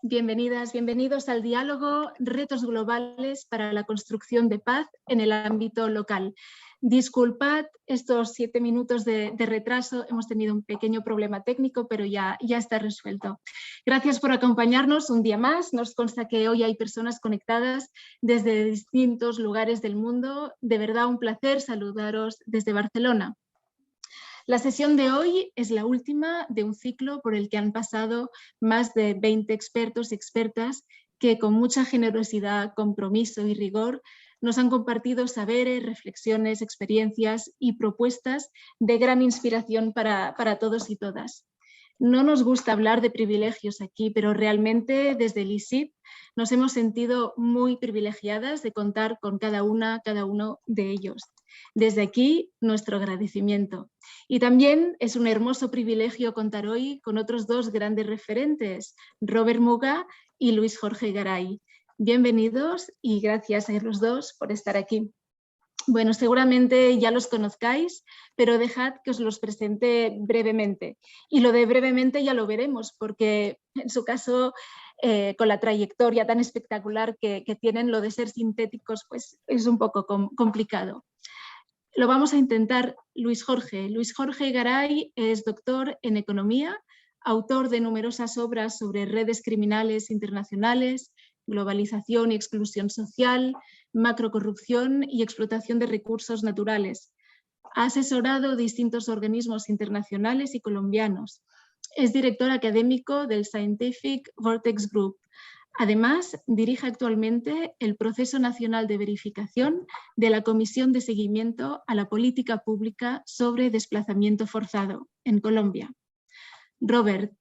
Bienvenidas, bienvenidos al diálogo Retos Globales para la Construcción de Paz en el ámbito local. Disculpad estos 7 minutos de retraso, hemos tenido un pequeño problema técnico, pero ya está resuelto. Gracias por acompañarnos un día más. Nos consta que hoy hay personas conectadas desde distintos lugares del mundo. De verdad, un placer saludaros desde Barcelona. La sesión de hoy es la última de un ciclo por el que han pasado más de 20 expertos y expertas que con mucha generosidad, compromiso y rigor nos han compartido saberes, reflexiones, experiencias y propuestas de gran inspiración para todos y todas. No nos gusta hablar de privilegios aquí, pero realmente desde el ISIP nos hemos sentido muy privilegiadas de contar con cada uno de ellos. Desde aquí, nuestro agradecimiento. Y también es un hermoso privilegio contar hoy con otros dos grandes referentes, Robert Muga y Luis Jorge Garay. Bienvenidos y gracias a los dos por estar aquí. Bueno, seguramente ya los conozcáis, pero dejad que os los presente brevemente. Y lo de brevemente ya lo veremos, porque en su caso, con la trayectoria tan espectacular que tienen, lo de ser sintéticos pues, es un poco complicado. Lo vamos a intentar. Luis Jorge Garay es doctor en Economía, autor de numerosas obras sobre redes criminales internacionales, globalización y exclusión social, macrocorrupción y explotación de recursos naturales. Ha asesorado distintos organismos internacionales y colombianos. Es director académico del Scientific Vortex Group. Además, dirige actualmente el Proceso Nacional de Verificación de la Comisión de Seguimiento a la Política Pública sobre Desplazamiento Forzado en Colombia. Robert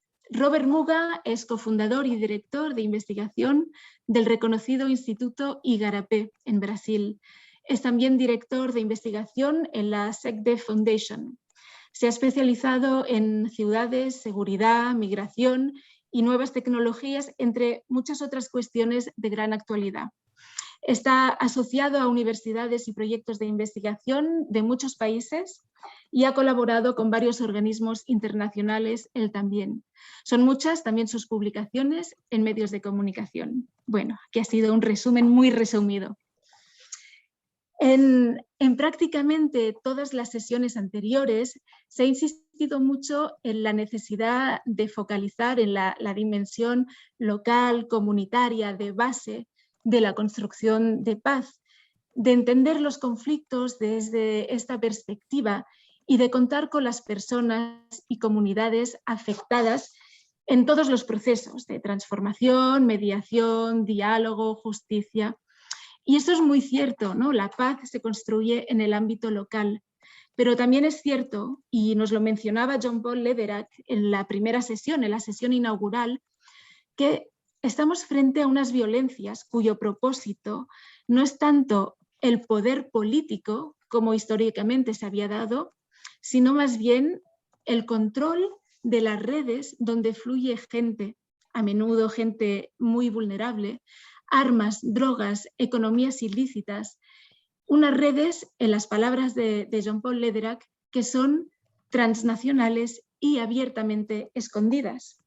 Muga es cofundador y director de investigación del reconocido Instituto Igarapé en Brasil. Es también director de investigación en la SecDef Foundation. Se ha especializado en ciudades, seguridad, migración y nuevas tecnologías, entre muchas otras cuestiones de gran actualidad. Está asociado a universidades y proyectos de investigación de muchos países y ha colaborado con varios organismos internacionales, él también. Son muchas también sus publicaciones en medios de comunicación. Bueno, aquí ha sido un resumen muy resumido. En prácticamente todas las sesiones anteriores se ha insistido mucho en la necesidad de focalizar en la dimensión local, comunitaria, de base de la construcción de paz, de entender los conflictos desde esta perspectiva y de contar con las personas y comunidades afectadas en todos los procesos de transformación, mediación, diálogo, justicia. Y eso es muy cierto, ¿no? La paz se construye en el ámbito local, pero también es cierto, y nos lo mencionaba Jean-Paul Lederach en la primera sesión, en la sesión inaugural, que estamos frente a unas violencias cuyo propósito no es tanto el poder político, como históricamente se había dado, sino más bien el control de las redes donde fluye gente, a menudo gente muy vulnerable, armas, drogas, economías ilícitas, unas redes, en las palabras de Jean-Paul Lederach, que son transnacionales y abiertamente escondidas.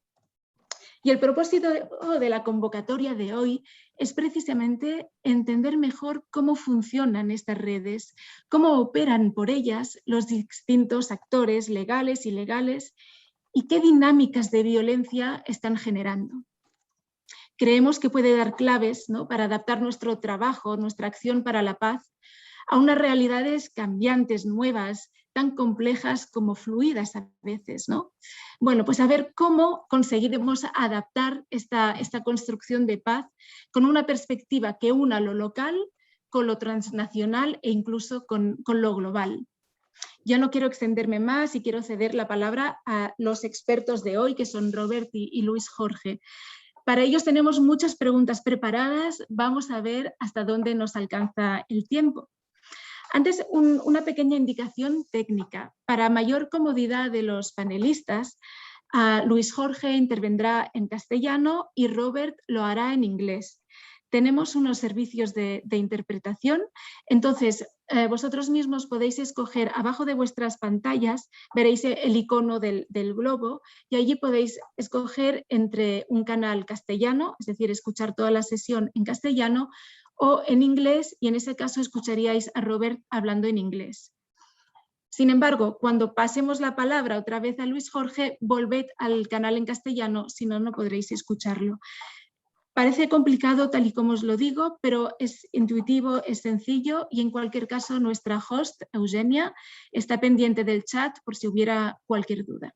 Y el propósito de la convocatoria de hoy es precisamente entender mejor cómo funcionan estas redes, cómo operan por ellas los distintos actores legales y ilegales y qué dinámicas de violencia están generando. Creemos que puede dar claves, ¿no?, para adaptar nuestro trabajo, nuestra acción para la paz, a unas realidades cambiantes, nuevas, tan complejas como fluidas a veces, ¿no? Bueno, pues a ver cómo conseguiremos adaptar esta construcción de paz con una perspectiva que una lo local con lo transnacional e incluso con lo global. Yo no quiero extenderme más y quiero ceder la palabra a los expertos de hoy, que son Robert y Luis Jorge. Para ellos tenemos muchas preguntas preparadas, vamos a ver hasta dónde nos alcanza el tiempo. Antes, una pequeña indicación técnica. Para mayor comodidad de los panelistas, Luis Jorge intervendrá en castellano y Robert lo hará en inglés. tenemos unos servicios de interpretación. Entonces, vosotros mismos podéis escoger, abajo de vuestras pantallas veréis el icono del globo y allí podéis escoger entre un canal castellano, es decir, escuchar toda la sesión en castellano, o en inglés, y en ese caso escucharíais a Robert hablando en inglés. Sin embargo, cuando pasemos la palabra otra vez a Luis Jorge, volved al canal en castellano, si no, no podréis escucharlo. Parece complicado tal y como os lo digo, pero es intuitivo, es sencillo y en cualquier caso nuestra host, Eugenia, está pendiente del chat por si hubiera cualquier duda.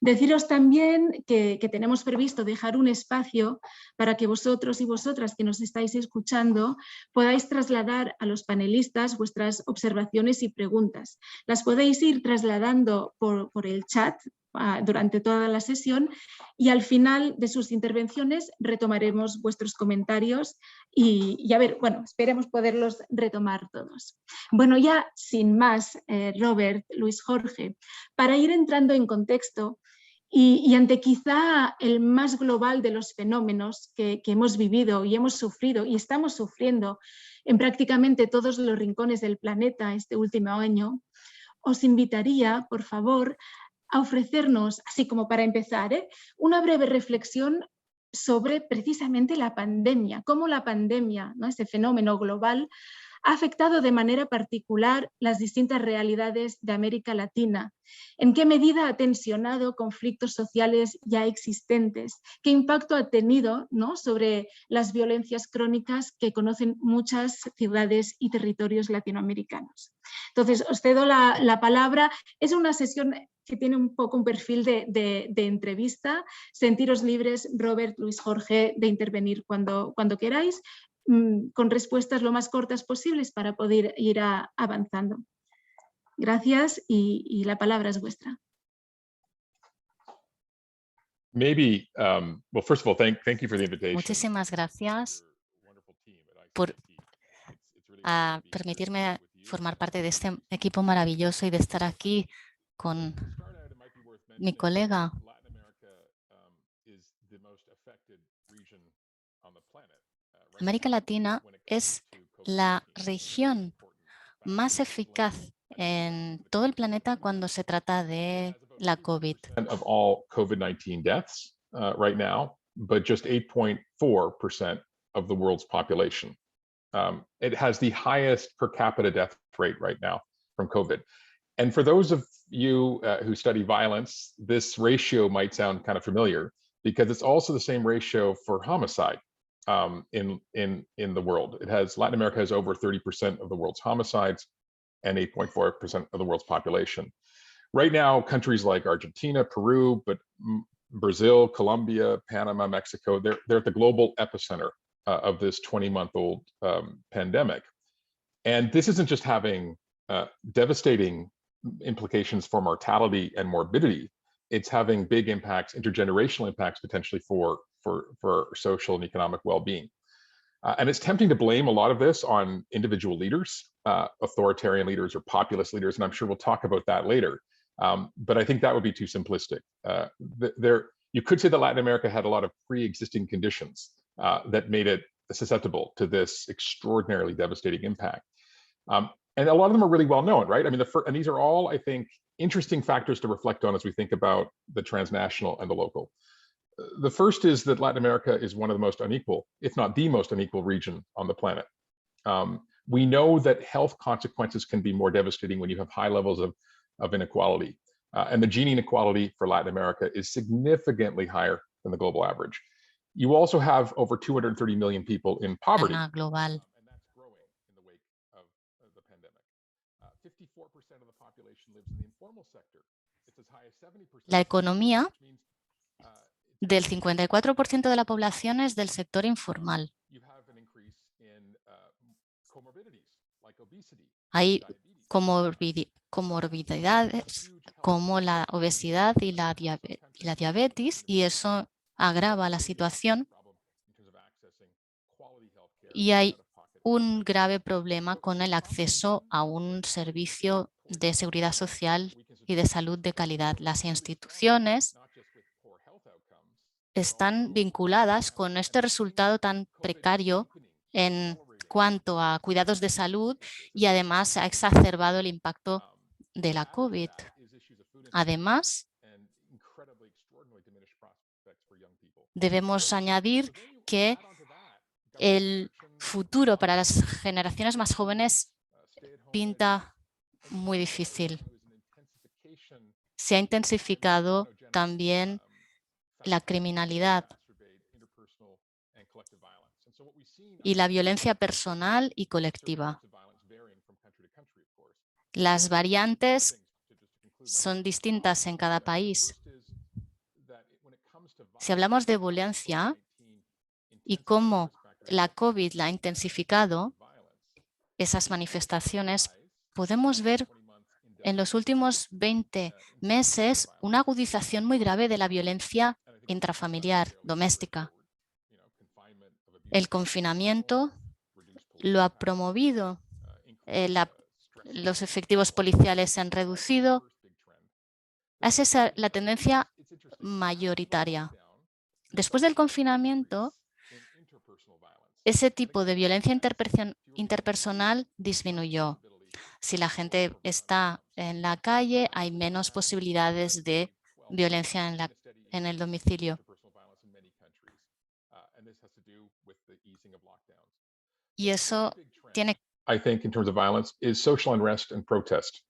Deciros también que tenemos previsto dejar un espacio para que vosotros y vosotras que nos estáis escuchando podáis trasladar a los panelistas vuestras observaciones y preguntas. Las podéis ir trasladando por el chat durante toda la sesión y al final de sus intervenciones retomaremos vuestros comentarios y a ver, bueno, esperemos poderlos retomar todos. Bueno, ya sin más, Robert, Luis Jorge, para ir entrando en contexto y ante quizá el más global de los fenómenos que hemos vivido y hemos sufrido y estamos sufriendo en prácticamente todos los rincones del planeta este último año, os invitaría, por favor, a ofrecernos, así como para empezar, una breve reflexión sobre precisamente la pandemia, cómo la pandemia, ¿no?, ese fenómeno global, ha afectado de manera particular las distintas realidades de América Latina. ¿En qué medida ha tensionado conflictos sociales ya existentes? ¿Qué impacto ha tenido, ¿no?, sobre las violencias crónicas que conocen muchas ciudades y territorios latinoamericanos? Entonces, os cedo la palabra. Es una sesión que tiene un poco un perfil de entrevista. Sentiros libres, Robert, Luis Jorge, de intervenir cuando queráis, con respuestas lo más cortas posibles para poder ir avanzando. Gracias y la palabra es vuestra. Well, first of all, thank you for the invitation. Muchísimas gracias por permitirme formar parte de este equipo maravilloso y de estar aquí con mi colega. América Latina es la región más eficaz en todo el planeta cuando se trata de la COVID. Of all COVID-19 deaths right now, but just 8.4% of the world's population. It has the highest per capita death rate right now from COVID. And for those of you who study violence, this ratio might sound kind of familiar because it's also the same ratio for homicide in the world. Latin America has over 30% of the world's homicides and 8.4% of the world's population. Right now, countries like Argentina, Peru, but Brazil, Colombia, Panama, Mexico, they're at the global epicenter of this 20-month-old pandemic. And this isn't just having devastating implications for mortality and morbidity. It's having big impacts, intergenerational impacts, potentially for social and economic well-being. And it's tempting to blame a lot of this on individual leaders, authoritarian leaders or populist leaders, and I'm sure we'll talk about that later. But I think that would be too simplistic. You could say that Latin America had a lot of pre-existing conditions that made it susceptible to this extraordinarily devastating impact. And a lot of them are really well known, right? I mean, and these are all, I think, interesting factors to reflect on as we think about the transnational and the local. The first is that Latin America is one of the most unequal, if not the most unequal region on the planet. We know that health consequences can be more devastating when you have high levels of inequality. And the gene inequality for Latin America is significantly higher than the global average. You also have over 230 million people in poverty. Global. And that's growing in the wake of the pandemic. 54% of the population lives in the informal sector. It's as high as 70%. La economía del 54% de la población es del sector informal. Hay comorbidades como la obesidad y la diabetes, y eso agrava la situación. Y hay un grave problema con el acceso a un servicio de seguridad social y de salud de calidad. Las instituciones están vinculadas con este resultado tan precario en cuanto a cuidados de salud y además se ha exacerbado el impacto de la COVID. Además, debemos añadir que el futuro para las generaciones más jóvenes pinta muy difícil. Se ha intensificado también la criminalidad y la violencia personal y colectiva. Las variantes son distintas en cada país. Si hablamos de violencia y cómo la COVID la ha intensificado, esas manifestaciones, podemos ver en los últimos 20 meses una agudización muy grave de la violencia intrafamiliar, doméstica. El confinamiento lo ha promovido, los efectivos policiales se han reducido. Esa es la tendencia mayoritaria. Después del confinamiento, ese tipo de violencia interpersonal disminuyó. Si la gente está en la calle, hay menos posibilidades de violencia en el domicilio. Y eso tiene... I think in terms of violence is social unrest and protest.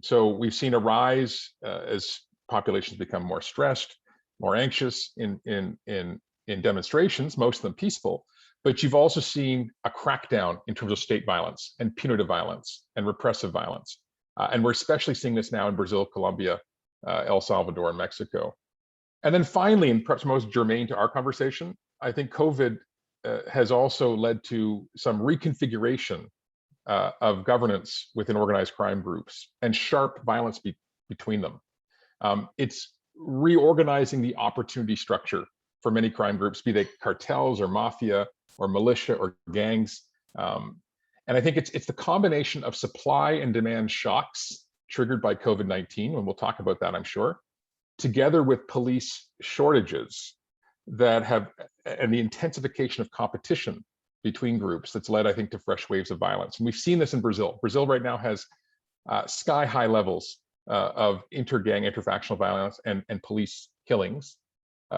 So we've seen a rise as populations become more stressed, more anxious in demonstrations, most of them peaceful. But you've also seen a crackdown in terms of state violence and punitive violence and repressive violence. And we're especially seeing this now in Brazil, Colombia, El Salvador, and Mexico. And then finally, and perhaps most germane to our conversation, I think COVID has also led to some reconfiguration of governance within organized crime groups and sharp violence between them. It's reorganizing the opportunity structure for many crime groups, be they cartels or mafia or militia or gangs. And I think it's the combination of supply and demand shocks triggered by COVID-19, and we'll talk about that, I'm sure, together with police shortages that have, and the intensification of competition between groups that's led, I think, to fresh waves of violence. And we've seen this in Brazil. Brazil right now has sky-high levels of inter-gang, interfactional violence and police killings.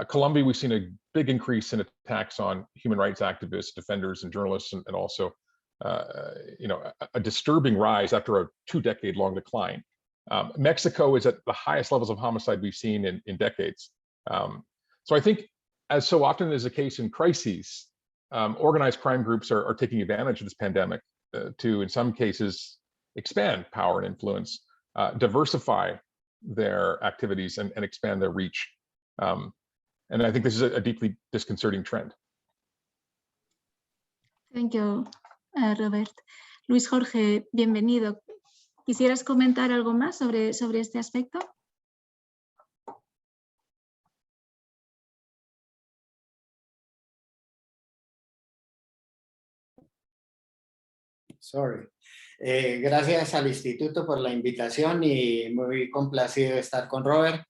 Colombia, we've seen a big increase in attacks on human rights activists, defenders, and journalists, and also a disturbing rise after a 2-decade-long decline. Mexico is at the highest levels of homicide we've seen in decades. So I think, as so often is the case in crises, organized crime groups are taking advantage of this pandemic to, in some cases, expand power and influence, diversify their activities and expand their reach. And I think this is a deeply disconcerting trend. Thank you, Robert. Luis Jorge, bienvenido. ¿Quisieras comentar algo más sobre este aspecto? Gracias al Instituto por la invitación y muy complacido de estar con Robert.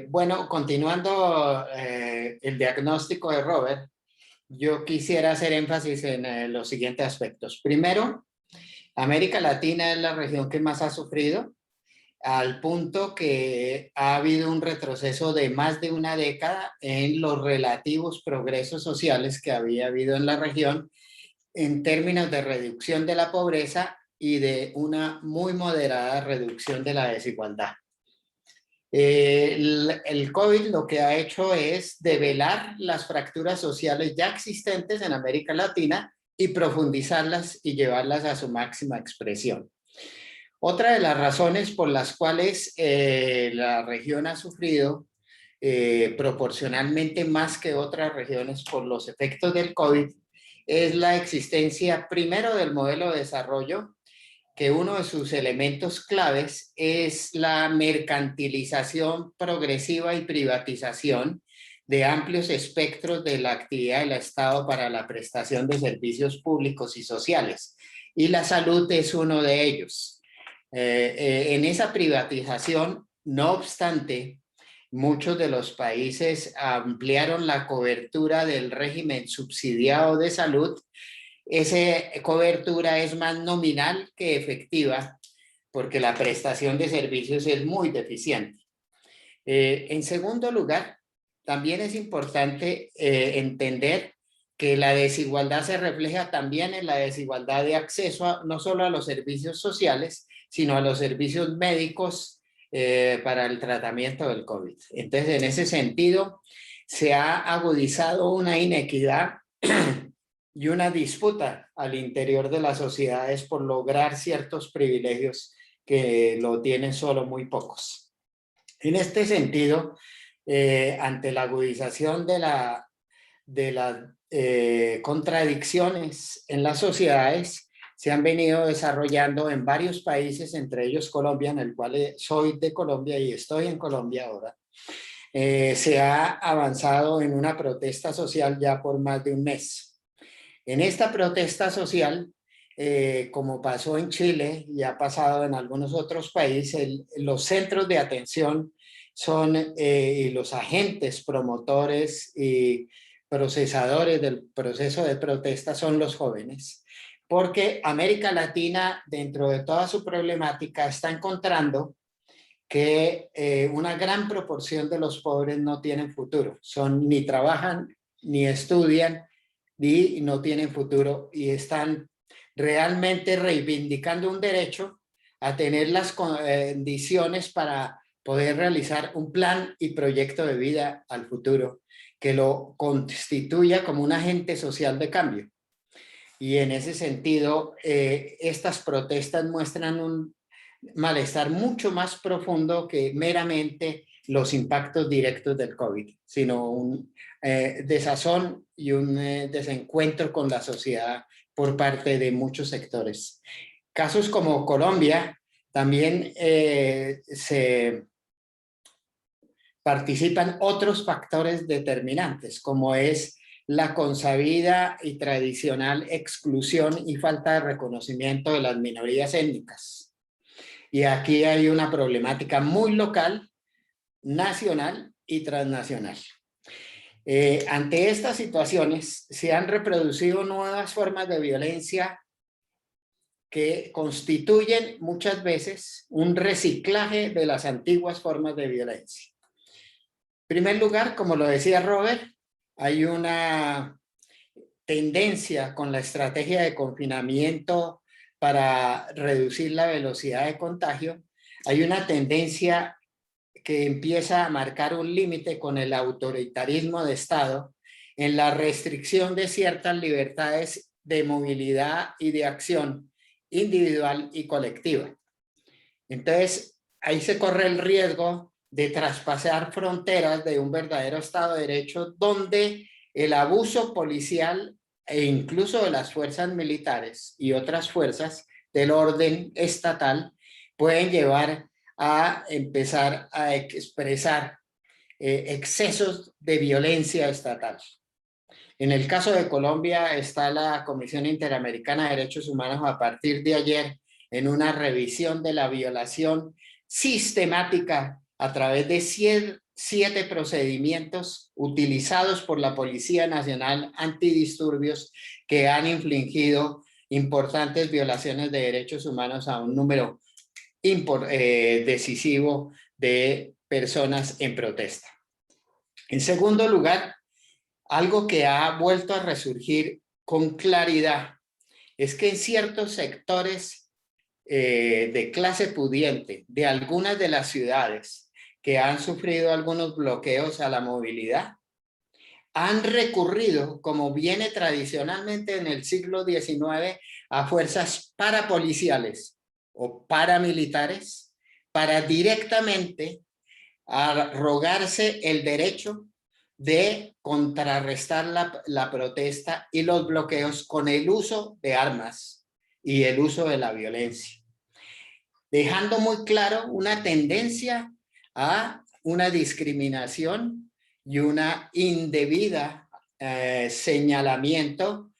Bueno, continuando el diagnóstico de Robert, yo quisiera hacer énfasis en los siguientes aspectos. Primero, América Latina es la región que más ha sufrido, al punto que ha habido un retroceso de más de una década en los relativos progresos sociales que había habido en la región en términos de reducción de la pobreza y de una muy moderada reducción de la desigualdad. El COVID lo que ha hecho es develar las fracturas sociales ya existentes en América Latina y profundizarlas y llevarlas a su máxima expresión. Otra de las razones por las cuales la región ha sufrido proporcionalmente más que otras regiones por los efectos del COVID es la existencia primero del modelo de desarrollo, que uno de sus elementos claves es la mercantilización progresiva y privatización de amplios espectros de la actividad del Estado para la prestación de servicios públicos y sociales. Y la salud es uno de ellos. En esa privatización, no obstante, muchos de los países ampliaron la cobertura del régimen subsidiado de salud. Esa cobertura es más nominal que efectiva porque la prestación de servicios es muy deficiente. En segundo lugar, también es importante entender que la desigualdad se refleja también en la desigualdad de acceso no solo a los servicios sociales, sino a los servicios médicos para el tratamiento del COVID. Entonces, en ese sentido, se ha agudizado una inequidad y una disputa al interior de las sociedades por lograr ciertos privilegios que lo tienen solo muy pocos. En este sentido, ante la agudización de las contradicciones en las sociedades, se han venido desarrollando en varios países, entre ellos Colombia, en el cual soy de Colombia y estoy en Colombia ahora. Se ha avanzado en una protesta social ya por más de un mes. En esta protesta social, como pasó en Chile y ha pasado en algunos otros países, los centros de atención son y los agentes promotores y procesadores del proceso de protesta son los jóvenes, porque América Latina, dentro de toda su problemática, está encontrando que una gran proporción de los pobres no tienen futuro, ni trabajan, ni estudian, ni no tienen futuro, y están realmente reivindicando un derecho a tener las condiciones para poder realizar un plan y proyecto de vida al futuro que lo constituya como un agente social de cambio. Y en ese sentido, estas protestas muestran un malestar mucho más profundo que meramente los impactos directos del COVID, sino un desazón y un desencuentro con la sociedad por parte de muchos sectores. Casos como Colombia también se participan otros factores determinantes, como es la consabida y tradicional exclusión y falta de reconocimiento de las minorías étnicas. Y aquí hay una problemática muy local, nacional y transnacional. Ante estas situaciones se han reproducido nuevas formas de violencia que constituyen muchas veces un reciclaje de las antiguas formas de violencia. En primer lugar, como lo decía Robert, hay una tendencia con la estrategia de confinamiento para reducir la velocidad de contagio. Hay una tendencia que empieza a marcar un límite con el autoritarismo de Estado en la restricción de ciertas libertades de movilidad y de acción individual y colectiva. Entonces, ahí se corre el riesgo de traspasar fronteras de un verdadero Estado de Derecho donde el abuso policial e incluso de las fuerzas militares y otras fuerzas del orden estatal pueden llevar a empezar a expresar excesos de violencia estatal. En el caso de Colombia está la Comisión Interamericana de Derechos Humanos a partir de ayer en una revisión de la violación sistemática a través de 7 procedimientos utilizados por la Policía Nacional Antidisturbios que han infligido importantes violaciones de derechos humanos a un número decisivo de personas en protesta. En segundo lugar, algo que ha vuelto a resurgir con claridad es que en ciertos sectores de clase pudiente de algunas de las ciudades que han sufrido algunos bloqueos a la movilidad, han recurrido, como viene tradicionalmente en el siglo XIX, a fuerzas parapoliciales o paramilitares para directamente arrogarse el derecho de contrarrestar la protesta y los bloqueos con el uso de armas y el uso de la violencia, dejando muy claro una tendencia a una discriminación y una indebida señalamiento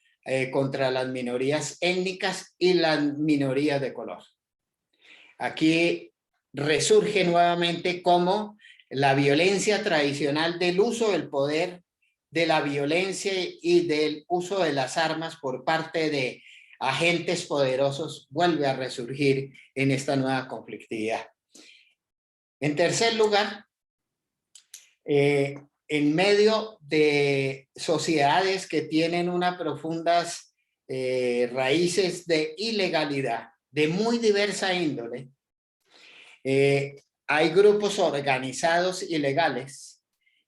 contra las minorías étnicas y las minorías de color. Aquí resurge nuevamente cómo la violencia tradicional del uso del poder, de la violencia y del uso de las armas por parte de agentes poderosos vuelve a resurgir en esta nueva conflictividad. En tercer lugar, en medio de sociedades que tienen unas profundas raíces de ilegalidad, de muy diversa índole, hay grupos organizados ilegales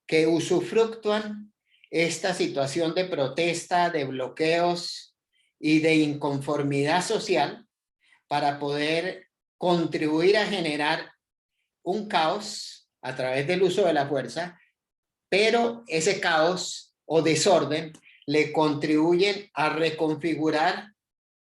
que usufructúan esta situación de protesta, de bloqueos y de inconformidad social para poder contribuir a generar un caos a través del uso de la fuerza, pero ese caos o desorden le contribuyen a reconfigurar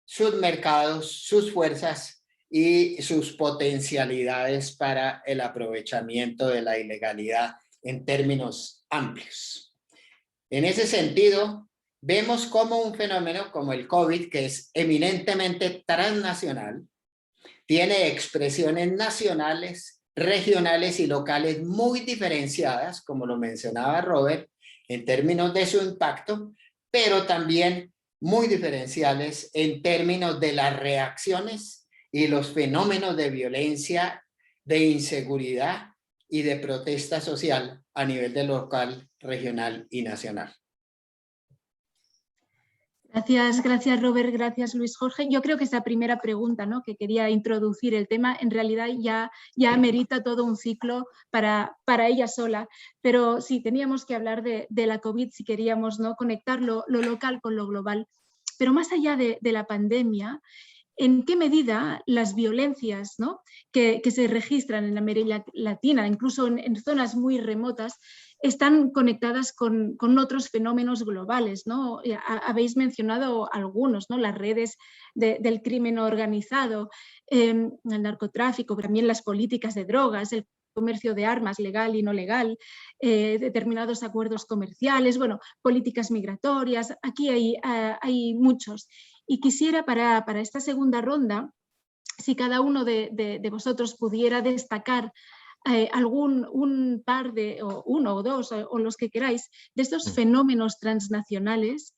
sus mercados, sus fuerzas y sus potencialidades para el aprovechamiento de la ilegalidad en términos amplios. En ese sentido, vemos cómo un fenómeno como el COVID, que es eminentemente transnacional, tiene expresiones nacionales, regionales y locales muy diferenciadas, como lo mencionaba Robert, en términos de su impacto, pero también muy diferenciales en términos de las reacciones y los fenómenos de violencia, de inseguridad y de protesta social a nivel de local, regional y nacional. Gracias Robert, gracias Luis Jorge. Yo creo que esa primera pregunta, ¿no?, que quería introducir el tema, en realidad ya amerita todo un ciclo para ella sola. Pero sí, teníamos que hablar de la COVID si queríamos, ¿no?, conectar lo local con lo global. Pero más allá de la pandemia, ¿en qué medida las violencias, ¿no?, que se registran en América Latina, incluso en zonas muy remotas, están conectadas con otros fenómenos globales, ¿no? Habéis mencionado algunos, ¿no?, las redes del crimen organizado, el narcotráfico, también las políticas de drogas, el comercio de armas legal y no legal, determinados acuerdos comerciales, bueno, políticas migratorias, aquí hay muchos. Y quisiera para esta segunda ronda, si cada uno de vosotros pudiera destacar un par o uno o dos o los que queráis de estos fenómenos transnacionales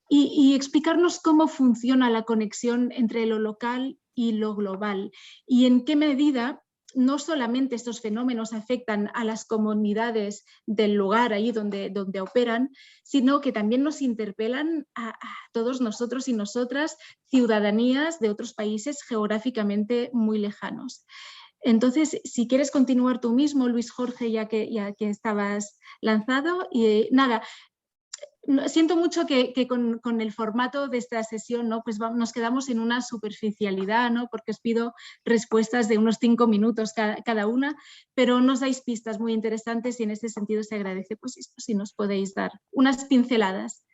y explicarnos cómo funciona la conexión entre lo local y lo global y en qué medida no solamente estos fenómenos afectan a las comunidades del lugar ahí donde operan, sino que también nos interpelan a todos nosotros y nosotras, ciudadanías de otros países geográficamente muy lejanos. Entonces, si quieres continuar tú mismo, Luis Jorge, ya que estabas lanzado, y nada, siento mucho que con el formato de esta sesión, ¿no?, pues nos quedamos en una superficialidad, ¿no?, porque os pido respuestas de unos 5 minutos cada una, pero nos dais pistas muy interesantes y en ese sentido se agradece pues esto, si nos podéis dar unas pinceladas.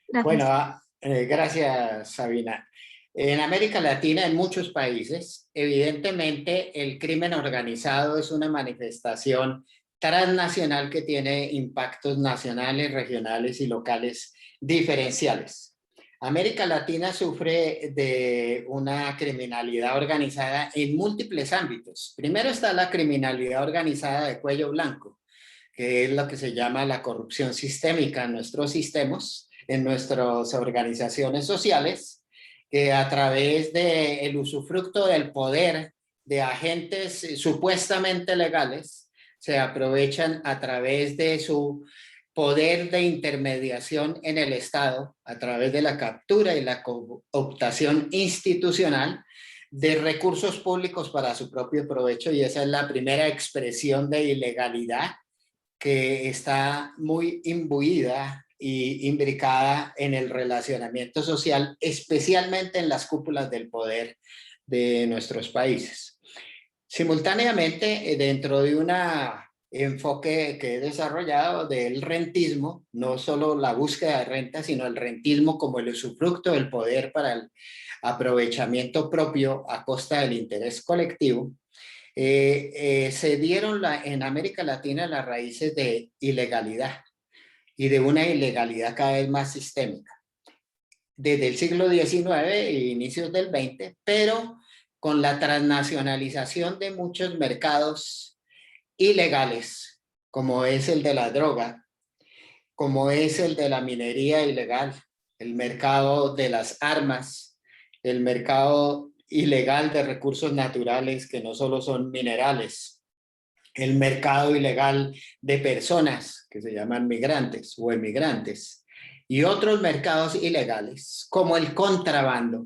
Gracias. Bueno, gracias Sabina. En América Latina, en muchos países, evidentemente el crimen organizado es una manifestación transnacional que tiene impactos nacionales, regionales y locales diferenciales. América Latina sufre de una criminalidad organizada en múltiples ámbitos. Primero está la criminalidad organizada de cuello blanco, que es lo que se llama la corrupción sistémica en nuestros sistemas, en nuestras organizaciones sociales, que a través del usufructo del poder de agentes supuestamente legales se aprovechan a través de su poder de intermediación en el Estado, a través de la captura y la cooptación institucional de recursos públicos para su propio provecho, y esa es la primera expresión de ilegalidad que está muy imbuida y imbricada en el relacionamiento social, especialmente en las cúpulas del poder de nuestros países. Simultáneamente, dentro de un enfoque que he desarrollado del rentismo, no solo la búsqueda de renta, sino el rentismo como el usufructo del poder para el aprovechamiento propio a costa del interés colectivo, se dieron en América Latina las raíces de ilegalidad y de una ilegalidad cada vez más sistémica. Desde el siglo XIX e inicios del XX, pero con la transnacionalización de muchos mercados ilegales, como es el de la droga, como es el de la minería ilegal, el mercado de las armas, el mercado ilegal de recursos naturales que no solo son minerales, el mercado ilegal de personas que se llaman migrantes o emigrantes y otros mercados ilegales como el contrabando.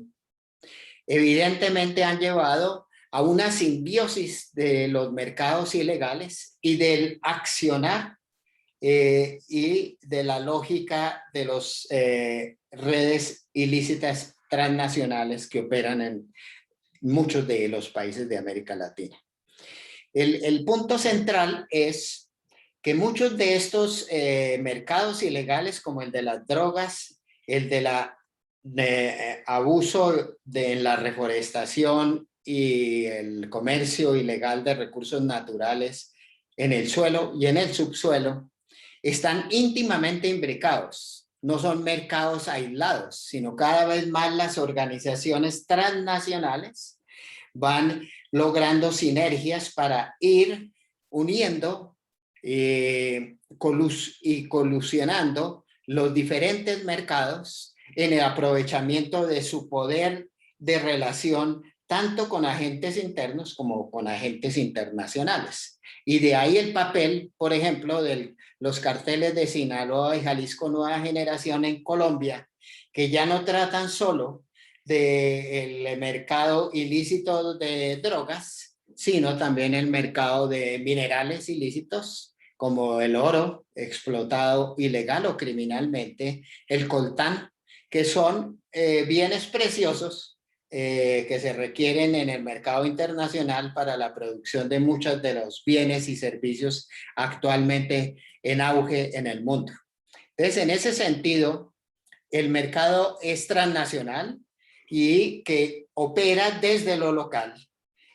Evidentemente han llevado a una simbiosis de los mercados ilegales y del accionar y de la lógica de las redes ilícitas transnacionales que operan en muchos de los países de América Latina. El punto central es que muchos de estos mercados ilegales, como el de las drogas, el de la abuso de la reforestación y el comercio ilegal de recursos naturales en el suelo y en el subsuelo, están íntimamente imbricados. No son mercados aislados, sino cada vez más las organizaciones transnacionales van logrando sinergias para ir uniendo y colusionando los diferentes mercados en el aprovechamiento de su poder de relación tanto con agentes internos como con agentes internacionales. Y de ahí el papel, por ejemplo, de los carteles de Sinaloa y Jalisco Nueva Generación en Colombia, que ya no tratan solo del mercado ilícito de drogas, sino también el mercado de minerales ilícitos, como el oro explotado ilegal o criminalmente, el coltán, que son bienes preciosos que se requieren en el mercado internacional para la producción de muchos de los bienes y servicios actualmente en auge en el mundo. Entonces, en ese sentido, el mercado es transnacional y que opera desde lo local.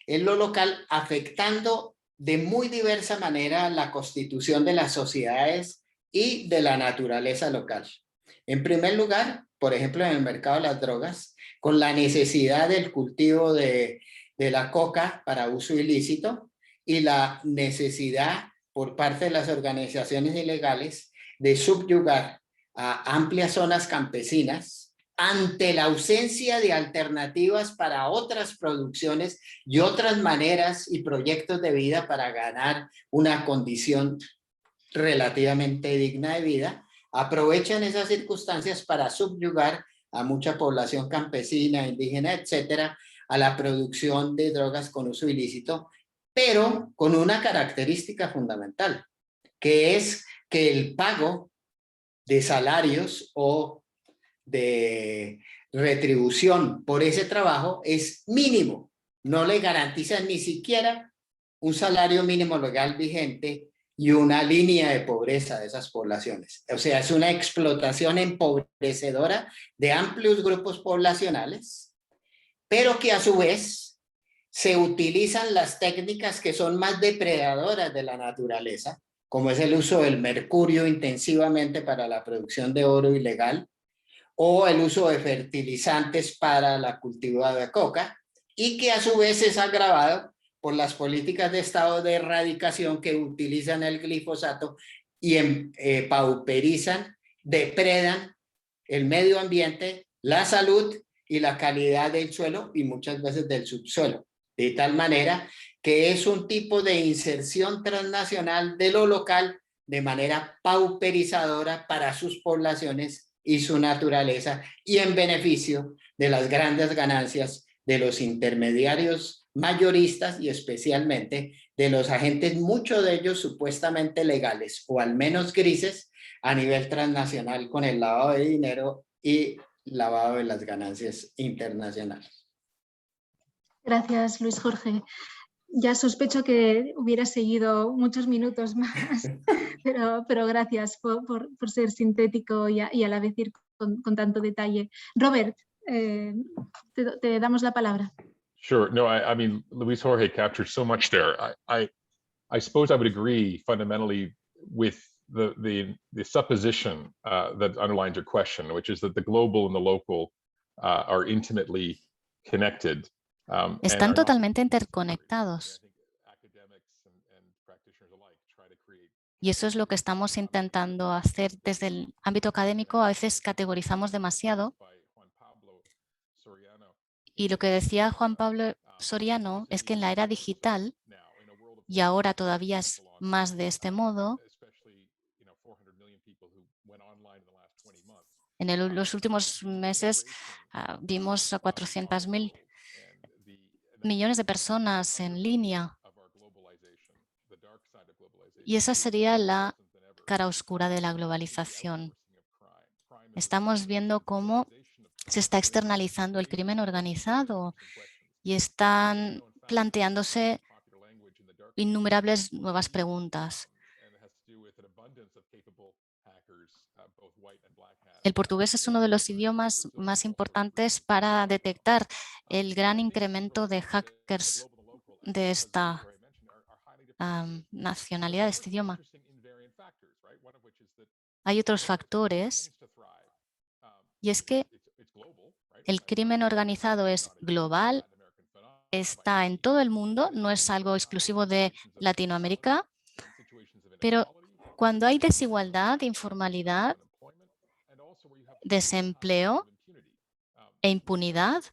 En lo local, afectando de muy diversa manera la constitución de las sociedades y de la naturaleza local. En primer lugar, por ejemplo, en el mercado de las drogas, con la necesidad del cultivo de la coca para uso ilícito y la necesidad por parte de las organizaciones ilegales de subyugar a amplias zonas campesinas ante la ausencia de alternativas para otras producciones y otras maneras y proyectos de vida para ganar una condición relativamente digna de vida, aprovechan esas circunstancias para subyugar a mucha población campesina, indígena, etcétera, a la producción de drogas con uso ilícito, pero con una característica fundamental, que es que el pago de salarios o de retribución por ese trabajo es mínimo. No le garantizan ni siquiera un salario mínimo legal vigente y una línea de pobreza de esas poblaciones. O sea, es una explotación empobrecedora de amplios grupos poblacionales, pero que a su vez se utilizan las técnicas que son más depredadoras de la naturaleza, como es el uso del mercurio intensivamente para la producción de oro ilegal, o el uso de fertilizantes para la cultivo de coca, y que a su vez es agravado por las políticas de estado de erradicación que utilizan el glifosato y pauperizan, depredan el medio ambiente, la salud y la calidad del suelo y muchas veces del subsuelo. De tal manera que es un tipo de inserción transnacional de lo local de manera pauperizadora para sus poblaciones y su naturaleza y en beneficio de las grandes ganancias de los intermediarios mayoristas y especialmente de los agentes, muchos de ellos supuestamente legales o al menos grises a nivel transnacional con el lavado de dinero y lavado de las ganancias internacionales. Gracias, Luis Jorge. Ya sospecho que hubiera seguido muchos minutos más, pero gracias por ser sintético y a la vez ir con tanto detalle. Robert, te damos la palabra. Sure. No, I mean, Luis Jorge captured so much there. I suppose I would agree fundamentally with the supposition that underlines your question, which is that the global and the local are intimately connected. Están totalmente interconectados. Y eso es lo que estamos intentando hacer desde el ámbito académico. A veces categorizamos demasiado. Y lo que decía Juan Pablo Soriano es que en la era digital, y ahora todavía es más de este modo, en los últimos meses vimos a 400.000 millones de personas en línea. Y esa sería la cara oscura de la globalización. Estamos viendo cómo se está externalizando el crimen organizado y están planteándose innumerables nuevas preguntas. El portugués es uno de los idiomas más importantes para detectar el gran incremento de hackers de esta nacionalidad, de este idioma. Hay otros factores, y es que el crimen organizado es global, está en todo el mundo, no es algo exclusivo de Latinoamérica, pero cuando hay desigualdad, informalidad, desempleo e impunidad,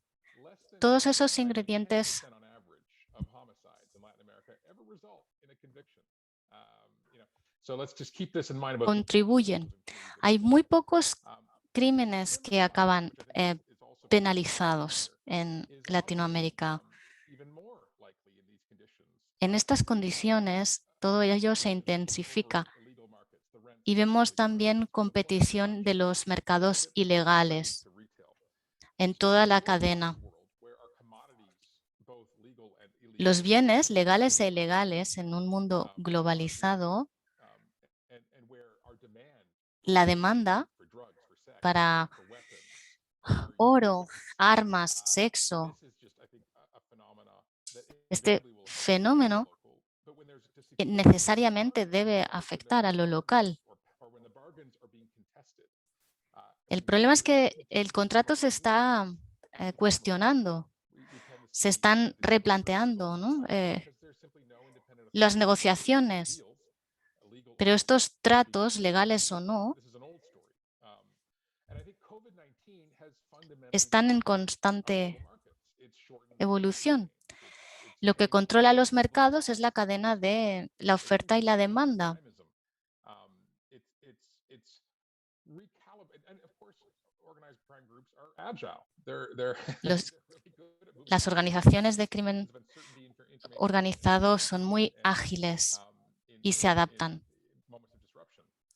todos esos ingredientes contribuyen. Hay muy pocos crímenes que acaban penalizados en Latinoamérica. En estas condiciones, todo ello se intensifica y vemos también competición de los mercados ilegales en toda la cadena. Los bienes legales e ilegales en un mundo globalizado, la demanda para oro, armas, sexo, este fenómeno necesariamente debe afectar a lo local. El problema es que el contrato se está cuestionando, se están replanteando, ¿no? Las negociaciones, pero estos tratos, legales o no, están en constante evolución. Lo que controla los mercados es la cadena de la oferta y la demanda. Las organizaciones de crimen organizado son muy ágiles y se adaptan,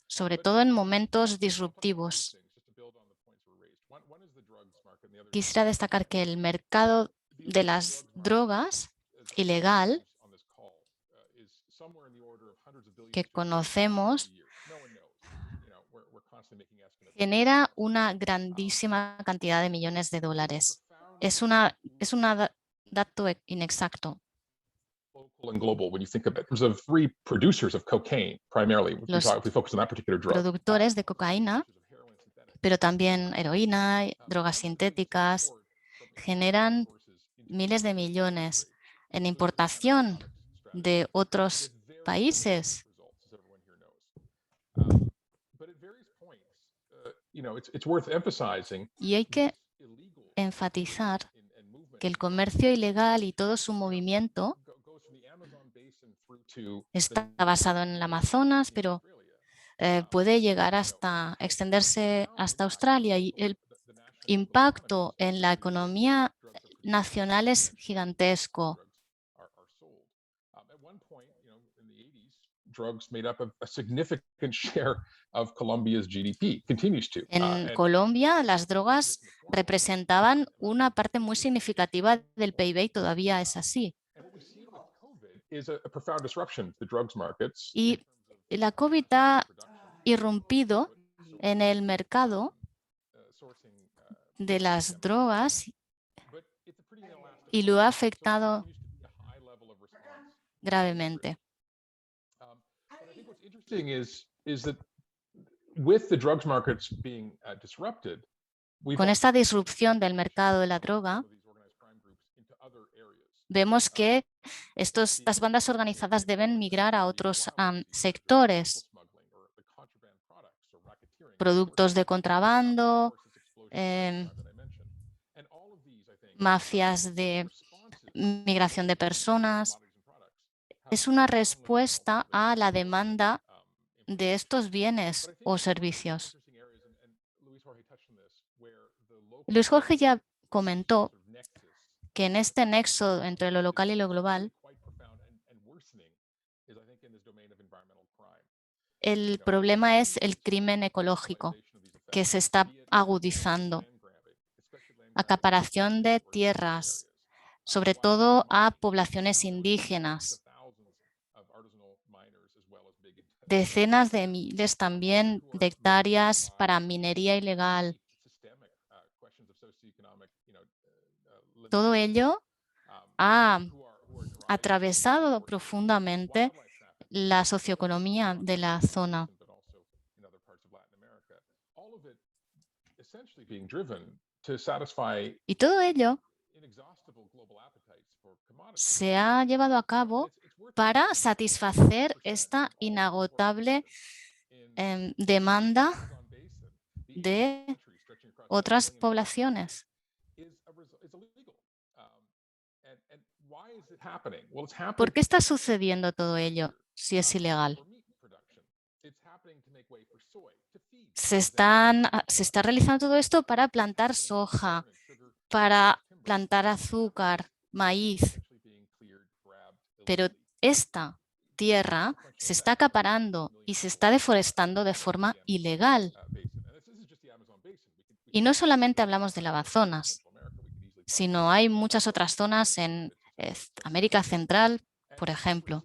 sobre todo en momentos disruptivos. Quisiera destacar que el mercado de las drogas ilegal que conocemos genera una grandísima cantidad de millones de dólares. Es un dato inexacto. Los productores de cocaína, pero también heroína, drogas sintéticas, generan miles de millones en importación de otros países. Y hay que enfatizar que el comercio ilegal y todo su movimiento está basado en el Amazonas, pero puede llegar hasta extenderse hasta Australia, y el impacto en la economía nacional es gigantesco. En Colombia, las drogas representaban una parte muy significativa del PIB y todavía es así. Y la COVID ha irrumpido en el mercado de las drogas y lo ha afectado gravemente. Con esta disrupción del mercado de la droga, vemos que estas bandas organizadas deben migrar a otros sectores, productos de contrabando, mafias de migración de personas. Es una respuesta a la demanda de estos bienes o servicios. Luis Jorge ya comentó que en este nexo entre lo local y lo global, el problema es el crimen ecológico, que se está agudizando. Acaparación de tierras, sobre todo a poblaciones indígenas. Decenas de miles también de hectáreas para minería ilegal. Todo ello ha atravesado profundamente la socioeconomía de la zona. Y todo ello se ha llevado a cabo para satisfacer esta inagotable demanda de otras poblaciones. ¿Por qué está sucediendo todo ello si es ilegal? Se está realizando todo esto para plantar soja, para plantar azúcar, maíz. Pero esta tierra se está acaparando y se está deforestando de forma ilegal. Y no solamente hablamos del Amazonas, sino hay muchas otras zonas en América Central, por ejemplo.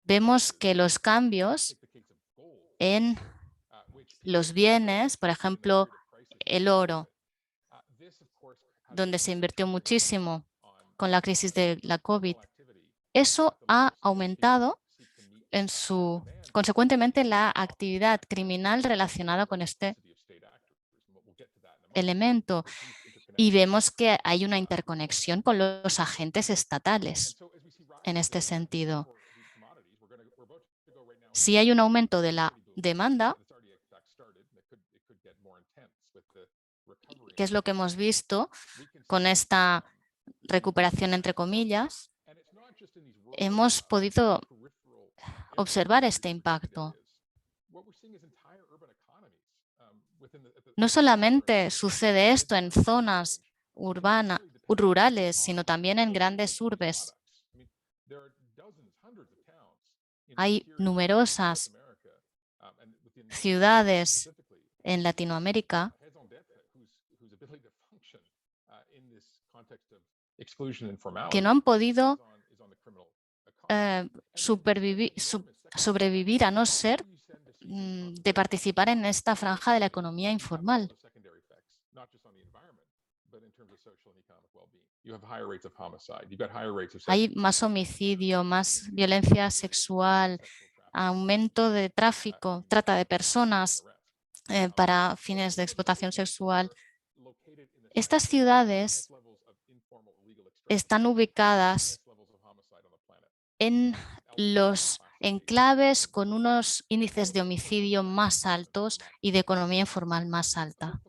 Vemos que los cambios en los bienes, por ejemplo, el oro, donde se invirtió muchísimo con la crisis de la COVID, eso ha aumentado consecuentemente la actividad criminal relacionada con este elemento. Y vemos que hay una interconexión con los agentes estatales en este sentido. Si hay un aumento de la demanda, que es lo que hemos visto con esta recuperación entre comillas, hemos podido observar este impacto. No solamente sucede esto en zonas rurales, sino también en grandes urbes. Hay numerosas ciudades en Latinoamérica que no han podido sobrevivir a no ser de participar en esta franja de la economía informal. Hay más homicidio, más violencia sexual, aumento de tráfico, trata de personas para fines de explotación sexual. Estas ciudades están ubicadas en los enclaves con unos índices de homicidio más altos y de economía informal más alta.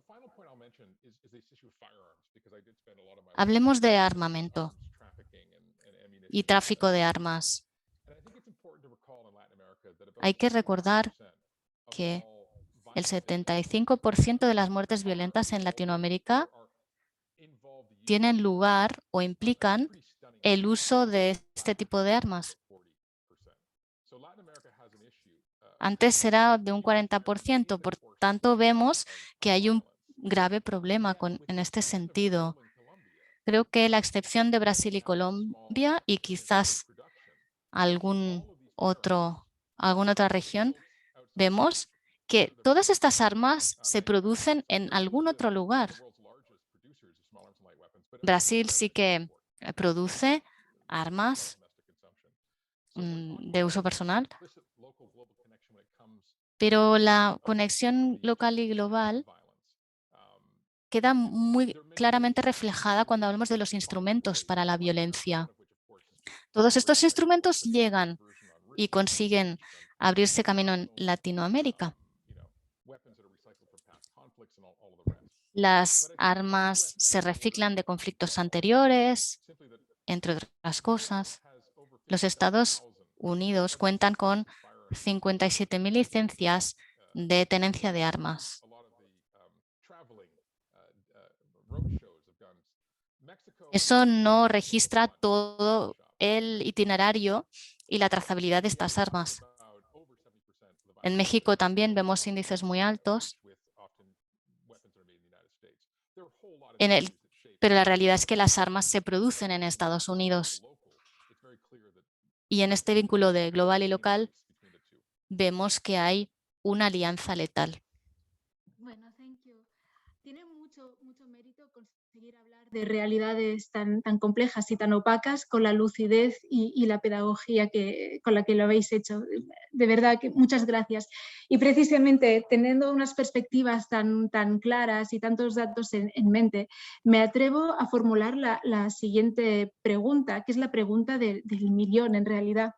Hablemos de armamento y tráfico de armas. Hay que recordar que el 75% de las muertes violentas en Latinoamérica tienen lugar o implican el uso de este tipo de armas. Antes era de un 40%, por tanto vemos que hay un grave problema en este sentido. Creo que la excepción de Brasil y Colombia y quizás alguna otra región, vemos que todas estas armas se producen en algún otro lugar. Brasil sí que produce armas de uso personal, pero la conexión local y global queda muy claramente reflejada cuando hablamos de los instrumentos para la violencia. Todos estos instrumentos llegan y consiguen abrirse camino en Latinoamérica. Las armas se reciclan de conflictos anteriores, entre otras cosas. Los Estados Unidos cuentan con 57.000 licencias de tenencia de armas. Eso no registra todo el itinerario y la trazabilidad de estas armas. En México también vemos índices muy altos, pero la realidad es que las armas se producen en Estados Unidos. Y en este vínculo de global y local vemos que hay una alianza letal. Bueno, thank you. Tiene mucho mérito conseguir hablar de realidades tan complejas y tan opacas con la lucidez y la pedagogía con la que lo habéis hecho. De verdad que muchas gracias. Y precisamente teniendo unas perspectivas tan claras y tantos datos en mente, me atrevo a formular la siguiente pregunta, que es la pregunta del millón en realidad.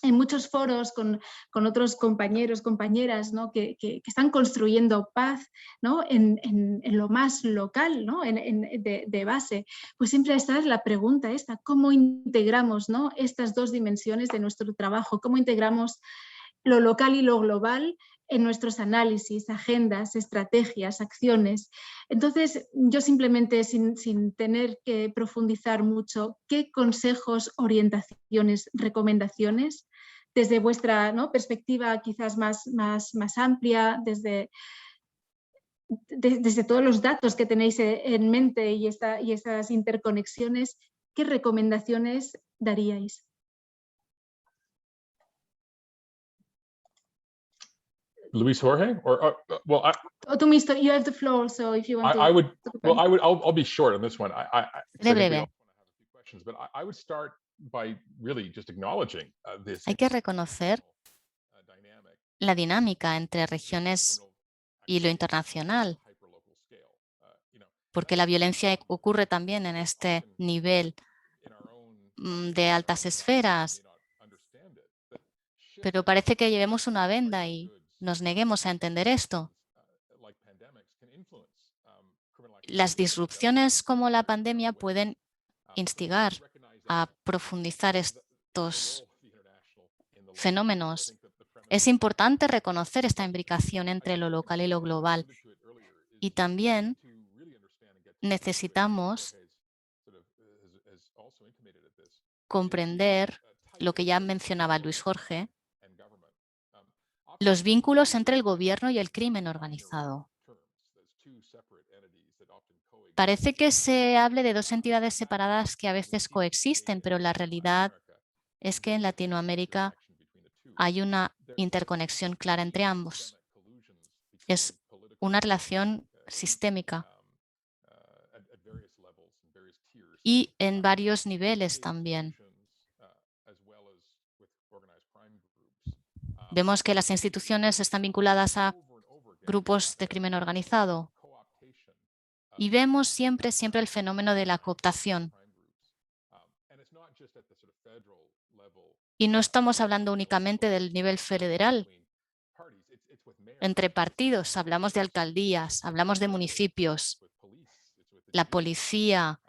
En muchos foros con otros compañeros, compañeras, ¿no? que están construyendo paz, ¿no? en lo más local, ¿no? de base, pues siempre está la pregunta esta, ¿cómo integramos, ¿no? estas dos dimensiones de nuestro trabajo? ¿Cómo integramos lo local y lo global en nuestros análisis, agendas, estrategias, acciones? Entonces, yo simplemente, sin tener que profundizar mucho, ¿qué consejos, orientaciones, recomendaciones desde vuestra, ¿no? perspectiva quizás más amplia, desde todos los datos que tenéis en mente y esas interconexiones, qué recomendaciones daríais? Luis Jorge, or well, Mister, you have the floor, so if you want I would. Well, I'll be short on this one. I De breve. questions, but I would start by really just acknowledging this Hay que reconocer dynamic la dinámica entre regiones y lo internacional, porque la violencia ocurre también en este nivel de altas esferas, pero parece que llevemos una venda y nos neguemos a entender esto. Las disrupciones como la pandemia pueden instigar a profundizar estos fenómenos. Es importante reconocer esta imbricación entre lo local y lo global. Y también necesitamos comprender lo que ya mencionaba Luis Jorge, los vínculos entre el gobierno y el crimen organizado. Parece que se hable de dos entidades separadas que a veces coexisten, pero la realidad es que en Latinoamérica hay una interconexión clara entre ambos. Es una relación sistémica y en varios niveles también. Vemos que las instituciones están vinculadas a grupos de crimen organizado y vemos siempre el fenómeno de la cooptación. Y no estamos hablando únicamente del nivel federal. Entre partidos hablamos de alcaldías, hablamos de municipios, la policía,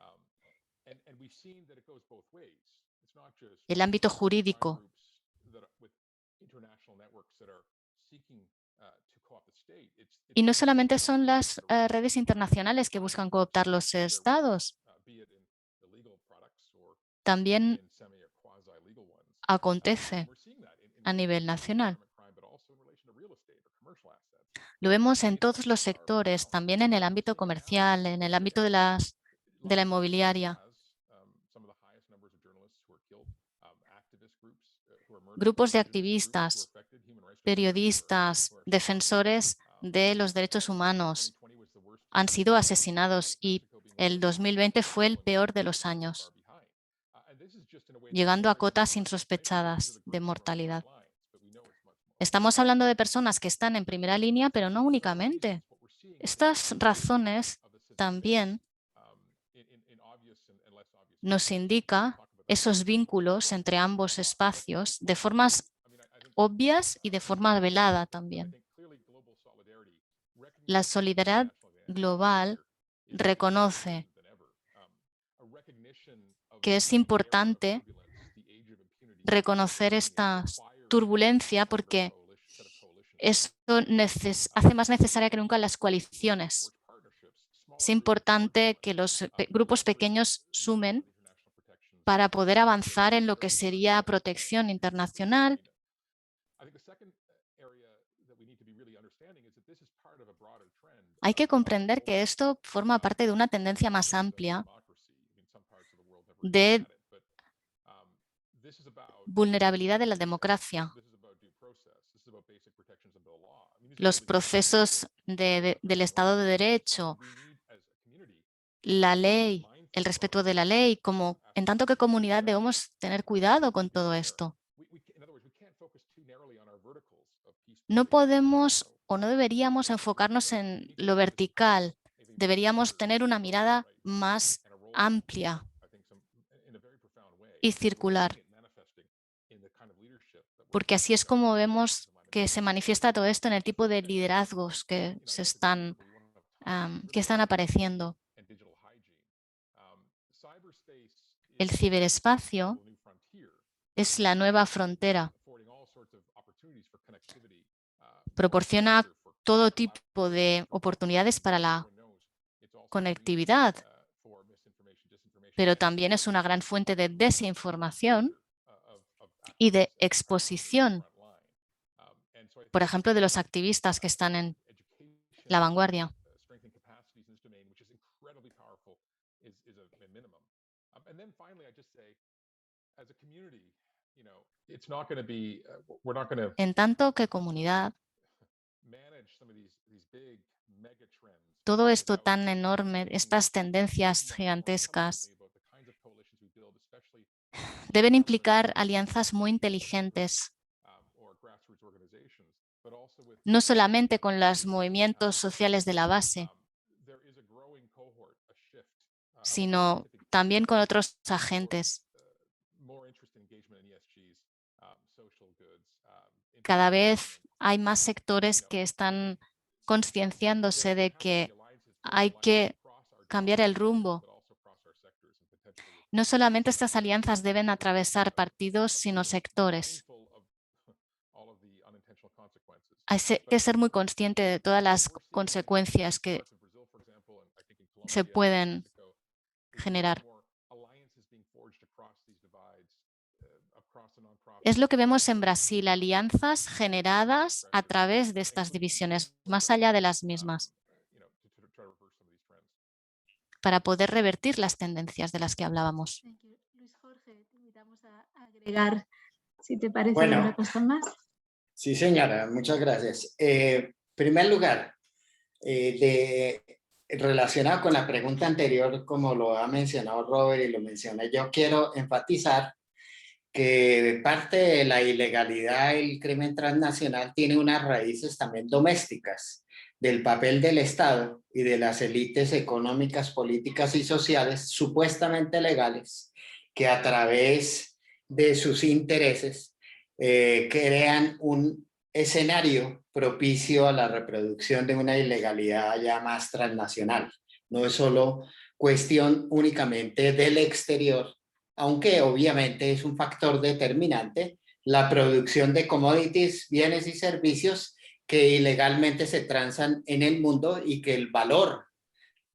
el ámbito jurídico. Y no solamente son las redes internacionales que buscan cooptar los estados, también acontece a nivel nacional. Lo vemos en todos los sectores, también en el ámbito comercial, en el ámbito de la inmobiliaria. Grupos de activistas, periodistas, defensores de los derechos humanos han sido asesinados y el 2020 fue el peor de los años, llegando a cotas insospechadas de mortalidad. Estamos hablando de personas que están en primera línea, pero no únicamente. Estas razones también nos indica esos vínculos entre ambos espacios de formas obvias y de forma velada también. La solidaridad global reconoce que es importante reconocer esta turbulencia porque eso hace más necesaria que nunca las coaliciones. Es importante que los grupos pequeños sumen para poder avanzar en lo que sería protección internacional. Hay que comprender que esto forma parte de una tendencia más amplia de vulnerabilidad de la democracia. Los procesos del Estado de Derecho, la ley, el respeto de la ley, como en tanto que comunidad debemos tener cuidado con todo esto. No podemos o no deberíamos enfocarnos en lo vertical. Deberíamos tener una mirada más amplia y circular, porque así es como vemos que se manifiesta todo esto en el tipo de liderazgos que están apareciendo. El ciberespacio es la nueva frontera. Proporciona todo tipo de oportunidades para la conectividad, pero también es una gran fuente de desinformación y de exposición, por ejemplo, de los activistas que están en la vanguardia. En tanto que comunidad, todo esto tan enorme, estas tendencias gigantescas, deben implicar alianzas muy inteligentes, no solamente con los movimientos sociales de la base, sino también con otros agentes. Cada vez hay más sectores que están concienciándose de que hay que cambiar el rumbo. No solamente estas alianzas deben atravesar partidos, sino sectores. Hay que ser muy consciente de todas las consecuencias que se pueden generar. Es lo que vemos en Brasil, alianzas generadas a través de estas divisiones, más allá de las mismas, para poder revertir las tendencias de las que hablábamos. Luis Jorge, te invitamos a agregar, si te parece, alguna cosa más. Sí, señora, muchas gracias. En primer lugar, relacionado con la pregunta anterior, como lo ha mencionado Robert y lo mencioné yo, quiero enfatizar que parte de la ilegalidad y el crimen transnacional tiene unas raíces también domésticas, del papel del Estado y de las élites económicas, políticas y sociales supuestamente legales, que a través de sus intereses crean un escenario propicio a la reproducción de una ilegalidad ya más transnacional. No es solo cuestión únicamente del exterior, aunque obviamente es un factor determinante, la producción de commodities, bienes y servicios que ilegalmente se transan en el mundo y que el valor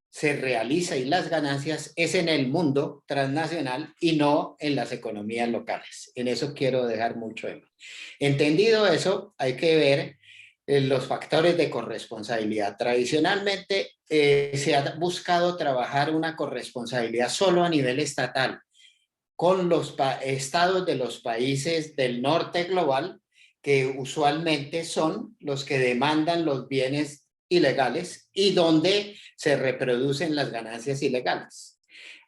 se realiza y las ganancias es en el mundo transnacional y no en las economías locales. En eso quiero dejar mucho énfasis. Entendido eso, hay que ver los factores de corresponsabilidad. Tradicionalmente se ha buscado trabajar una corresponsabilidad solo a nivel estatal, con los estados de los países del norte global, que usualmente son los que demandan los bienes ilegales y donde se reproducen las ganancias ilegales.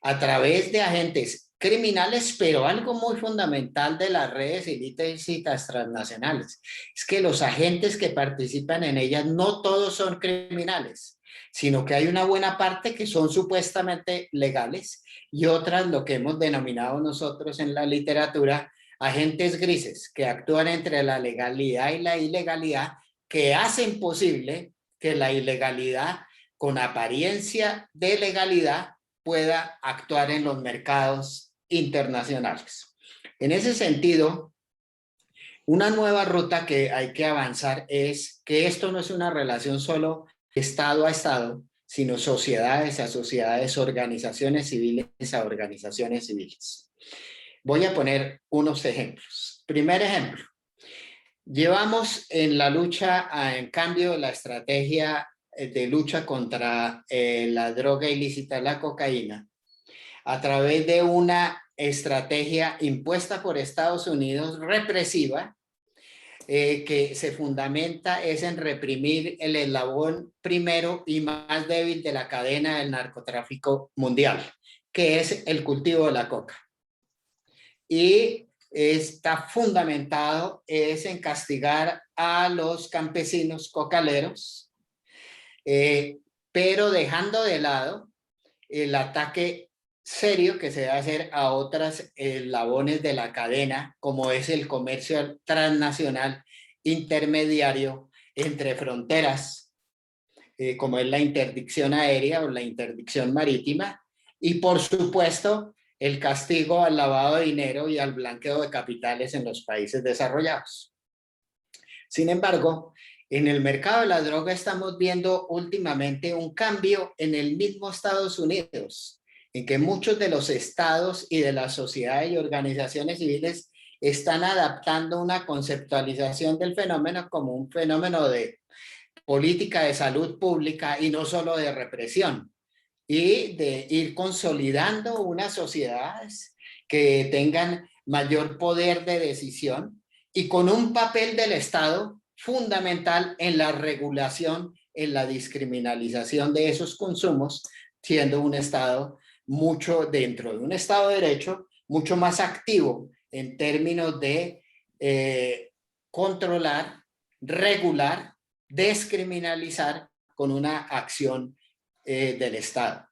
A través de agentes criminales, pero algo muy fundamental de las redes ilícitas transnacionales es que los agentes que participan en ellas no todos son criminales. sino que hay una buena parte que son supuestamente legales y otras lo que hemos denominado nosotros en la literatura agentes grises que actúan entre la legalidad y la ilegalidad, que hacen posible que la ilegalidad con apariencia de legalidad pueda actuar en los mercados internacionales. En ese sentido, una nueva ruta que hay que avanzar es que esto no es una relación solo Estado a Estado, sino sociedades a sociedades, organizaciones civiles a organizaciones civiles. Voy a poner unos ejemplos. Primer ejemplo. Llevamos en la lucha, en cambio, la estrategia de lucha contra la droga ilícita, la cocaína, a través de una estrategia impuesta por Estados Unidos represiva, que se fundamenta es en reprimir el eslabón primero y más débil de la cadena del narcotráfico mundial, que es el cultivo de la coca. Y está fundamentado es en castigar a los campesinos cocaleros, pero dejando de lado el ataque serio que se va a hacer a otras eslabones de la cadena, como es el comercio transnacional intermediario entre fronteras, como es la interdicción aérea o la interdicción marítima, y por supuesto el castigo al lavado de dinero y al blanqueo de capitales en los países desarrollados. Sin embargo, en el mercado de la droga estamos viendo últimamente un cambio en el mismo Estados Unidos, en que muchos de los estados y de las sociedades y organizaciones civiles están adaptando una conceptualización del fenómeno como un fenómeno de política de salud pública y no solo de represión, y de ir consolidando unas sociedades que tengan mayor poder de decisión y con un papel del Estado fundamental en la regulación, en la descriminalización de esos consumos, siendo un Estado mucho dentro de un Estado de Derecho, mucho más activo en términos de controlar, regular, descriminalizar con una acción del Estado.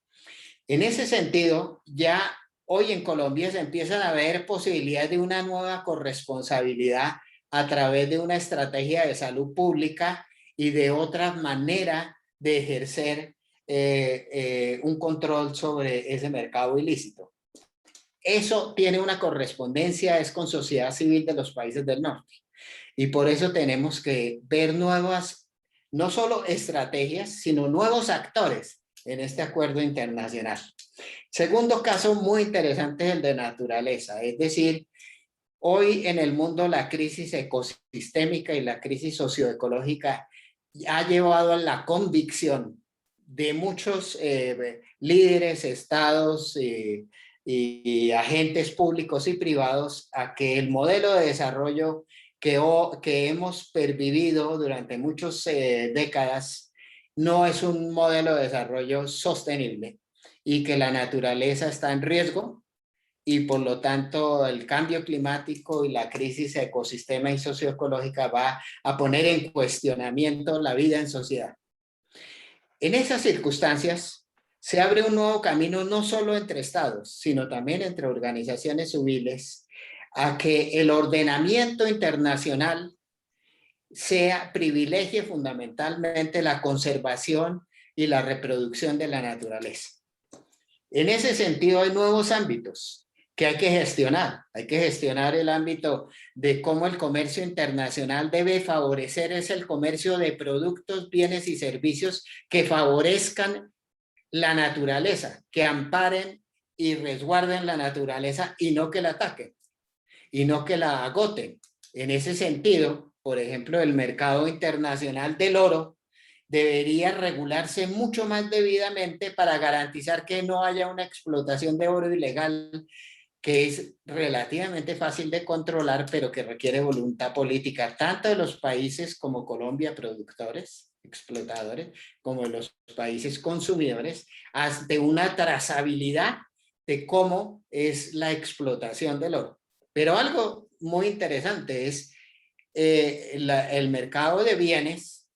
En ese sentido, ya hoy en Colombia se empiezan a ver posibilidades de una nueva corresponsabilidad a través de una estrategia de salud pública y de otra manera de ejercer un control sobre ese mercado ilícito. Eso tiene una correspondencia, es con sociedad civil de los países del norte. Y por eso tenemos que ver nuevas, no solo estrategias, sino nuevos actores en este acuerdo internacional. Segundo caso muy interesante es el de naturaleza, es decir, hoy en el mundo la crisis ecosistémica y la crisis socioecológica ha llevado a la convicción de muchos líderes, estados y agentes públicos y privados a que el modelo de desarrollo que hemos pervivido durante muchas décadas no es un modelo de desarrollo sostenible y que la naturaleza está en riesgo y por lo tanto el cambio climático y la crisis ecosistema y socioecológica va a poner en cuestionamiento la vida en sociedad. En esas circunstancias se abre un nuevo camino no solo entre estados, sino también entre organizaciones civiles a que el ordenamiento internacional privilegie fundamentalmente la conservación y la reproducción de la naturaleza. En ese sentido hay nuevos ámbitos que hay que gestionar. Hay que gestionar el ámbito de cómo el comercio internacional debe favorecer el comercio de productos, bienes y servicios que favorezcan la naturaleza, que amparen y resguarden la naturaleza y no que la ataquen y no que la agoten. En ese sentido, por ejemplo, el mercado internacional del oro debería regularse mucho más debidamente para garantizar que no haya una explotación de oro ilegal, que es relativamente fácil de controlar, pero que requiere voluntad política, tanto de los países como Colombia, productores, explotadores, como de los países consumidores, hasta una trazabilidad de cómo es la explotación del oro. Pero algo muy interesante es el mercado de bienes,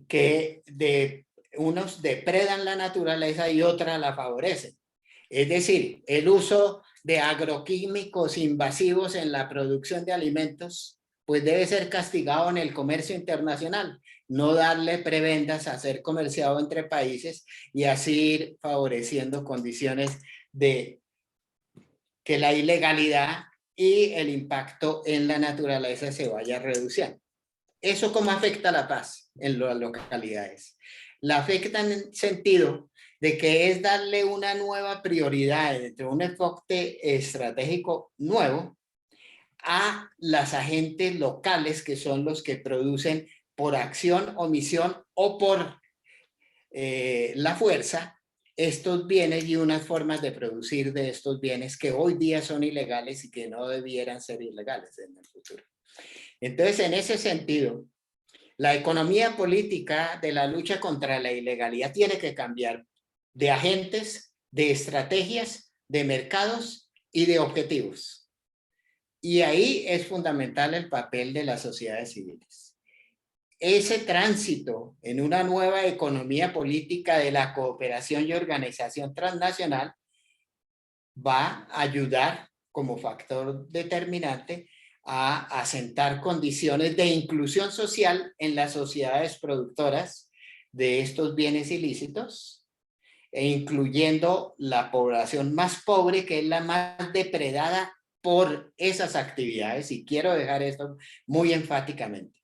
que de unos depredan la naturaleza y otras la favorecen. Es decir, el uso de agroquímicos invasivos en la producción de alimentos, pues debe ser castigado en el comercio internacional, no darle prebendas a ser comerciado entre países y así ir favoreciendo condiciones de que la ilegalidad y el impacto en la naturaleza se vaya reduciendo. ¿Eso cómo afecta a la paz en las localidades? La afecta en el sentido de que es darle una nueva prioridad dentro de un enfoque estratégico nuevo a las agentes locales que son los que producen por acción, omisión o por la fuerza estos bienes y unas formas de producir de estos bienes que hoy día son ilegales y que no debieran ser ilegales en el futuro. Entonces, en ese sentido, la economía política de la lucha contra la ilegalidad tiene que cambiar de agentes, de estrategias, de mercados y de objetivos. Y ahí es fundamental el papel de las sociedades civiles. Ese tránsito en una nueva economía política de la cooperación y organización transnacional va a ayudar como factor determinante a asentar condiciones de inclusión social en las sociedades productoras de estos bienes ilícitos, e incluyendo la población más pobre, que es la más depredada por esas actividades. Y quiero dejar esto muy enfáticamente.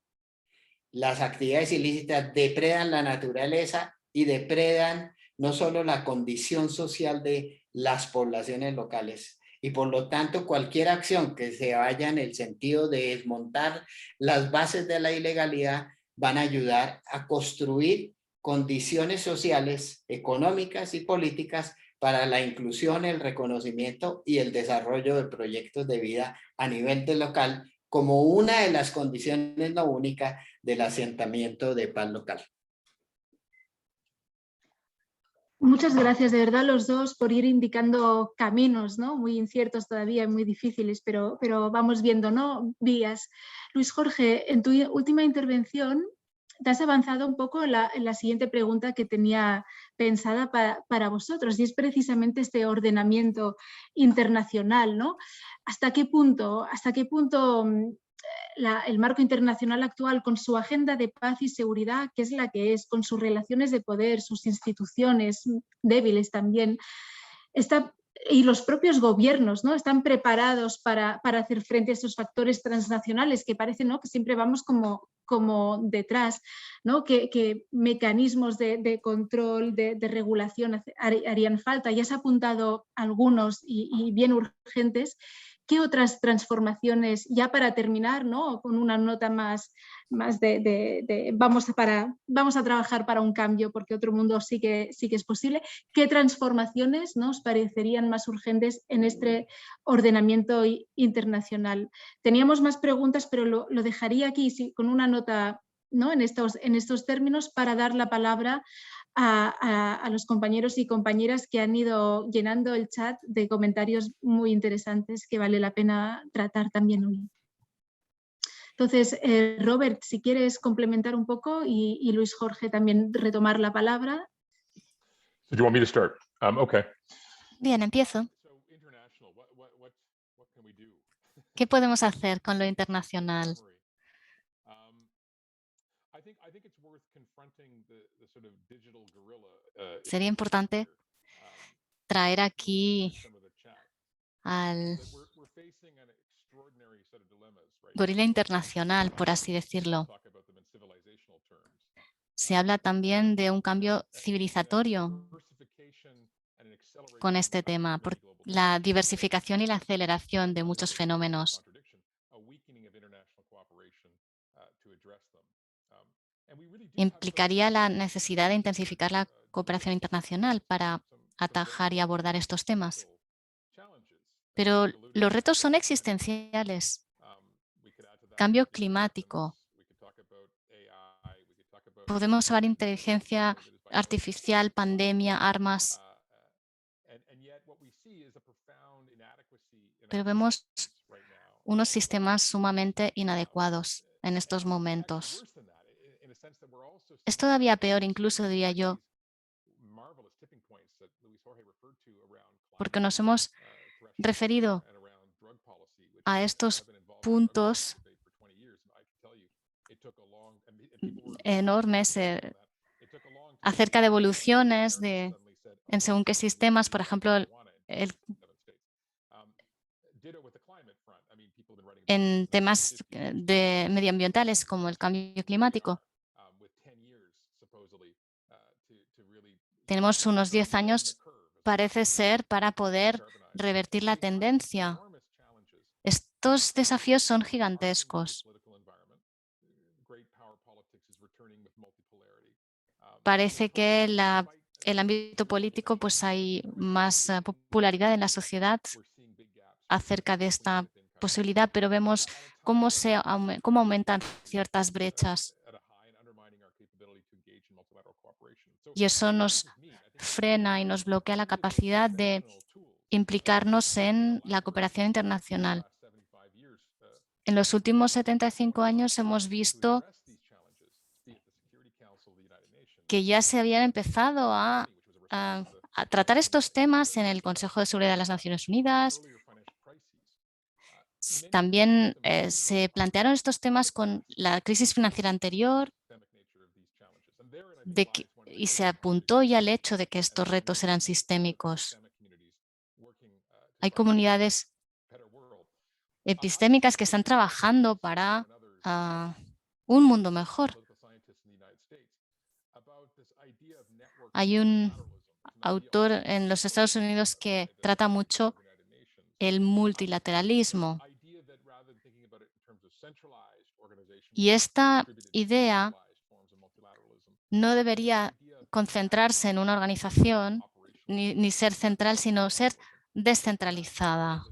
Las actividades ilícitas depredan la naturaleza y depredan no solo la condición social de las poblaciones locales, y por lo tanto cualquier acción que se vaya en el sentido de desmontar las bases de la ilegalidad van a ayudar a construir condiciones sociales, económicas y políticas para la inclusión, el reconocimiento y el desarrollo de proyectos de vida a nivel de local como una de las condiciones no única del asentamiento de paz local. Muchas gracias de verdad los dos por ir indicando caminos, ¿no? Muy inciertos todavía, muy difíciles, pero vamos viendo, ¿no? Vías. Luis Jorge, en tu última intervención te has avanzado un poco en la siguiente pregunta que tenía pensada para vosotros, y es precisamente este ordenamiento internacional, ¿no? ¿Hasta qué punto el marco internacional actual, con su agenda de paz y seguridad, que es la que es, con sus relaciones de poder, sus instituciones débiles también, y los propios gobiernos, ¿no? Están preparados para hacer frente a estos factores transnacionales que parece, ¿no?, que siempre vamos como detrás, ¿no? Que mecanismos de control, de regulación harían falta. Ya has apuntado algunos y bien urgentes. ¿Qué otras transformaciones, ya para terminar, ¿no?, con una nota más vamos a trabajar para un cambio porque otro mundo sí que es posible? ¿Qué transformaciones nos parecerían más urgentes en este ordenamiento internacional? Teníamos más preguntas, pero lo dejaría aquí con una nota, ¿no?, en estos términos, para dar la palabra a los compañeros y compañeras que han ido llenando el chat de comentarios muy interesantes que vale la pena tratar también hoy. Entonces, Robert, si quieres complementar un poco, y Luis Jorge también retomar la palabra. So do you want me to start? Okay. Bien, empiezo. ¿Qué podemos hacer con lo internacional? Sería importante traer aquí al gorila internacional, por así decirlo. Se habla también de un cambio civilizatorio con este tema, por la diversificación y la aceleración de muchos fenómenos. Implicaría la necesidad de intensificar la cooperación internacional para atajar y abordar estos temas. Pero los retos son existenciales. Cambio climático. Podemos hablar de inteligencia artificial, pandemia, armas. Pero vemos unos sistemas sumamente inadecuados en estos momentos. es todavía peor, incluso diría yo, porque nos hemos referido a estos puntos enormes acerca de evoluciones en según qué sistemas, por ejemplo, en temas medioambientales como el cambio climático. Tenemos unos 10 años, parece ser, para poder revertir la tendencia. Estos desafíos son gigantescos. Parece que el ámbito político, pues hay más popularidad en la sociedad acerca de esta posibilidad, pero vemos cómo aumentan ciertas brechas. Y eso nos frena y nos bloquea la capacidad de implicarnos en la cooperación internacional. En los últimos 75 años hemos visto que ya se habían empezado a tratar estos temas en el Consejo de Seguridad de las Naciones Unidas. También se plantearon estos temas con la crisis financiera anterior y se apuntó ya al hecho de que estos retos eran sistémicos. Hay comunidades epistémicas que están trabajando para un mundo mejor. Hay un autor en los Estados Unidos que trata mucho el multilateralismo. Y esta idea no debería concentrarse en una organización ni ser central, sino ser descentralizada.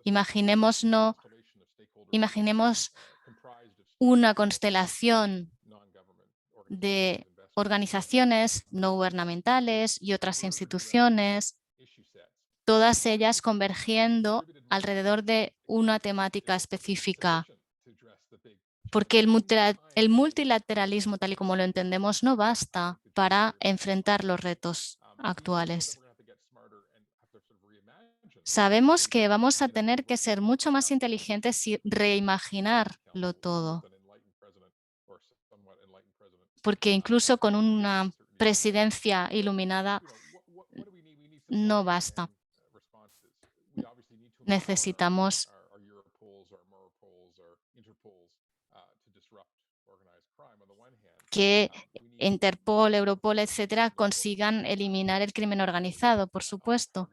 Imaginemos una constelación de organizaciones no gubernamentales y otras instituciones, todas ellas convergiendo alrededor de una temática específica. Porque el multilateralismo, tal y como lo entendemos, no basta para enfrentar los retos actuales. Sabemos que vamos a tener que ser mucho más inteligentes y reimaginarlo todo. Porque incluso con una presidencia iluminada no basta. Necesitamos que Interpol, Europol, etcétera, consigan eliminar el crimen organizado, por supuesto.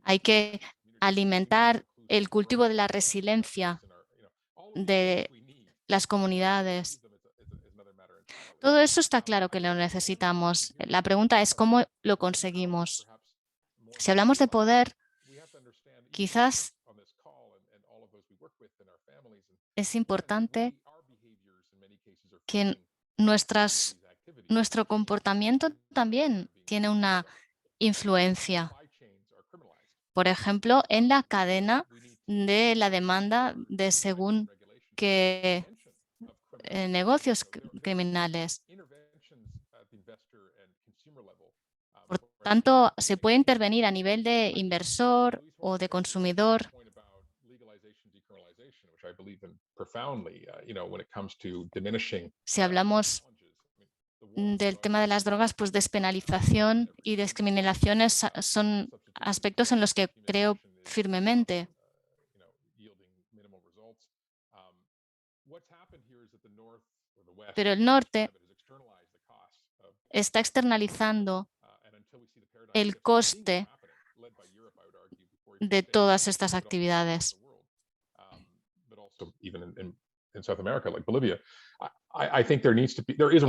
Hay que alimentar el cultivo de la resiliencia de las comunidades. Todo eso está claro que lo necesitamos. La pregunta es cómo lo conseguimos. Si hablamos de poder, quizás es importante que nuestro comportamiento también tiene una influencia. Por ejemplo, en la cadena de la demanda de según qué negocios criminales. Por tanto, se puede intervenir a nivel de inversor o de consumidor. Si hablamos del tema de las drogas, pues despenalización y descriminalizaciones son aspectos en los que creo firmemente. Pero el norte está externalizando el coste de todas estas actividades.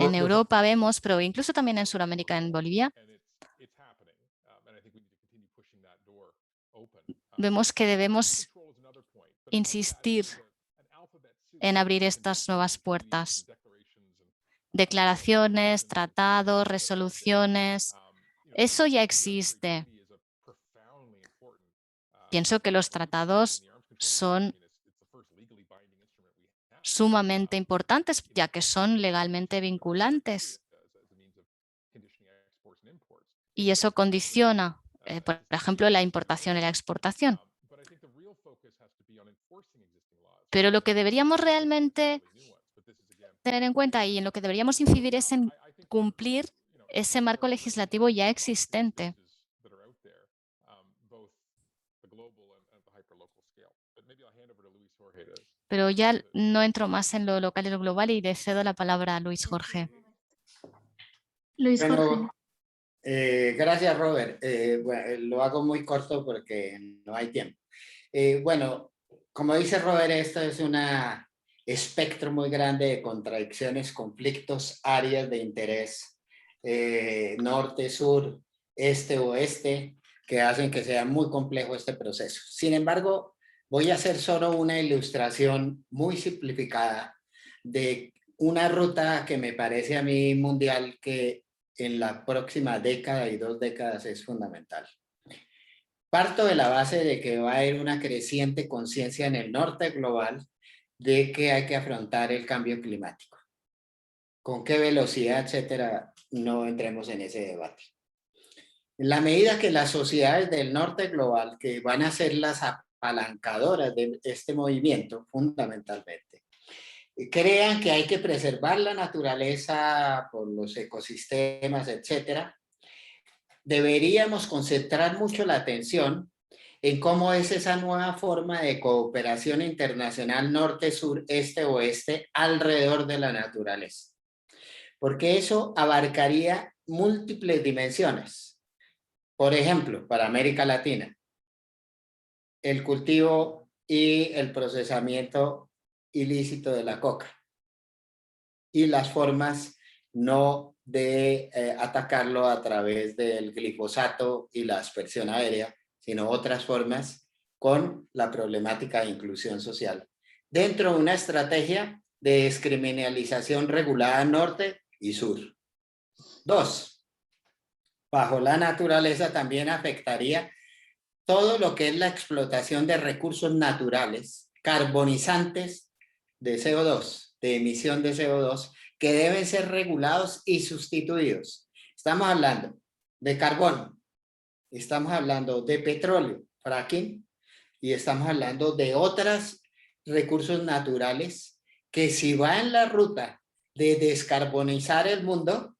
En Europa vemos, pero incluso también en Sudamérica, en Bolivia, vemos que debemos insistir en abrir estas nuevas puertas. Declaraciones, tratados, resoluciones, eso ya existe. Pienso que los tratados son sumamente importantes, ya que son legalmente vinculantes. Y eso condiciona, por ejemplo, la importación y la exportación. Pero lo que deberíamos realmente tener en cuenta y en lo que deberíamos incidir es en cumplir ese marco legislativo ya existente. Pero ya no entro más en lo local y lo global y le cedo la palabra a Luis Jorge. Luis Jorge. Bueno, gracias, Robert. Bueno, lo hago muy corto porque no hay tiempo. Bueno, como dice Robert, esto es un espectro muy grande de contradicciones, conflictos, áreas de interés, norte, sur, este, oeste, que hacen que sea muy complejo este proceso. Sin embargo, voy a hacer solo una ilustración muy simplificada de una ruta que me parece a mí mundial que en la próxima década y 2 décadas es fundamental. Parto de la base de que va a haber una creciente conciencia en el norte global de que hay que afrontar el cambio climático. ¿Con qué velocidad, etcétera? No entremos en ese debate. En la medida que las sociedades del norte global, que van a ser las apalancadoras de este movimiento fundamentalmente, crean que hay que preservar la naturaleza por los ecosistemas, etcétera, deberíamos concentrar mucho la atención en cómo es esa nueva forma de cooperación internacional norte, sur, este, oeste alrededor de la naturaleza. Porque eso abarcaría múltiples dimensiones. Por ejemplo, para América Latina, el cultivo y el procesamiento ilícito de la coca y las formas no de atacarlo a través del glifosato y la aspersión aérea, sino otras formas con la problemática de inclusión social. Dentro de una estrategia de descriminalización regulada norte y sur. 2. Bajo la naturaleza también afectaría todo lo que es la explotación de recursos naturales, carbonizantes de CO2, de emisión de CO2, que deben ser regulados y sustituidos. Estamos hablando de carbón, estamos hablando de petróleo, fracking, y estamos hablando de otros recursos naturales que si va en la ruta de descarbonizar el mundo,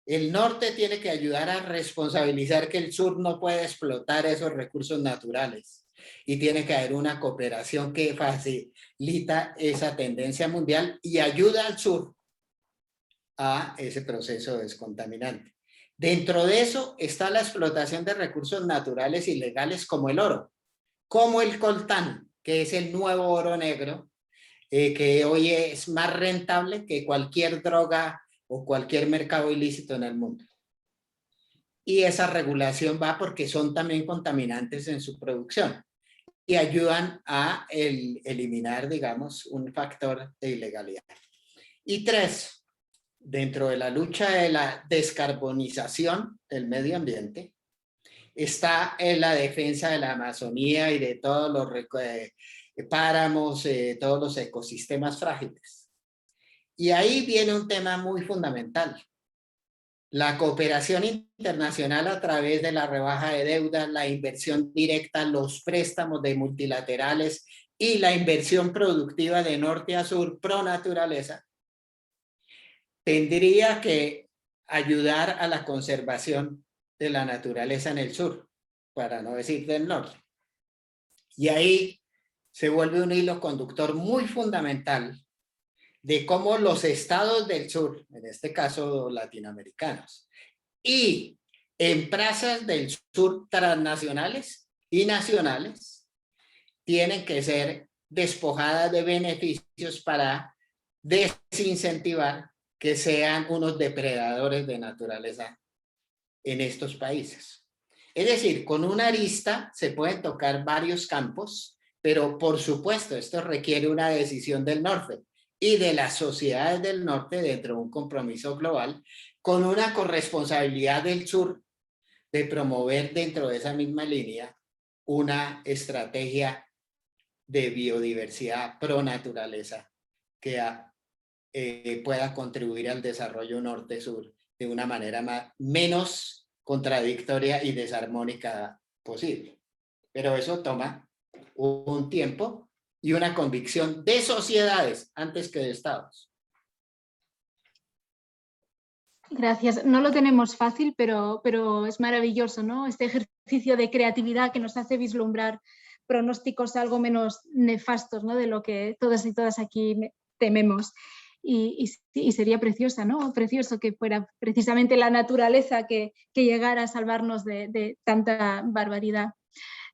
el norte tiene que ayudar a responsabilizar que el sur no puede explotar esos recursos naturales y tiene que haber una cooperación que facilita esa tendencia mundial y ayuda al sur a ese proceso descontaminante. Dentro de eso está la explotación de recursos naturales ilegales como el oro, como el coltán, que es el nuevo oro negro, que hoy es más rentable que cualquier droga o cualquier mercado ilícito en el mundo. Y esa regulación va porque son también contaminantes en su producción y ayudan a eliminar, digamos, un factor de ilegalidad. Y 3, dentro de la lucha de la descarbonización del medio ambiente, está en la defensa de la Amazonía y de todos los páramos, todos los ecosistemas frágiles. Y ahí viene un tema muy fundamental. La cooperación internacional a través de la rebaja de deudas, la inversión directa, los préstamos de multilaterales y la inversión productiva de norte a sur pro naturaleza, tendría que ayudar a la conservación de la naturaleza en el sur, para no decir del norte. Y ahí se vuelve un hilo conductor muy fundamental de cómo los estados del sur, en este caso latinoamericanos, y empresas del sur transnacionales y nacionales, tienen que ser despojadas de beneficios para desincentivar que sean unos depredadores de naturaleza en estos países. Es decir, con una arista se pueden tocar varios campos, pero por supuesto esto requiere una decisión del norte y de las sociedades del norte dentro de un compromiso global, con una corresponsabilidad del sur de promover dentro de esa misma línea una estrategia de biodiversidad pro naturaleza que pueda contribuir al desarrollo norte-sur de una manera menos contradictoria y desarmónica posible. Pero eso toma un tiempo y una convicción de sociedades antes que de estados. Gracias. No lo tenemos fácil, pero es maravilloso, ¿no? Este ejercicio de creatividad que nos hace vislumbrar pronósticos algo menos nefastos, ¿no? De lo que todas y todas aquí tememos. Y sería preciosa, ¿no? Precioso que fuera precisamente la naturaleza que llegara a salvarnos de tanta barbaridad.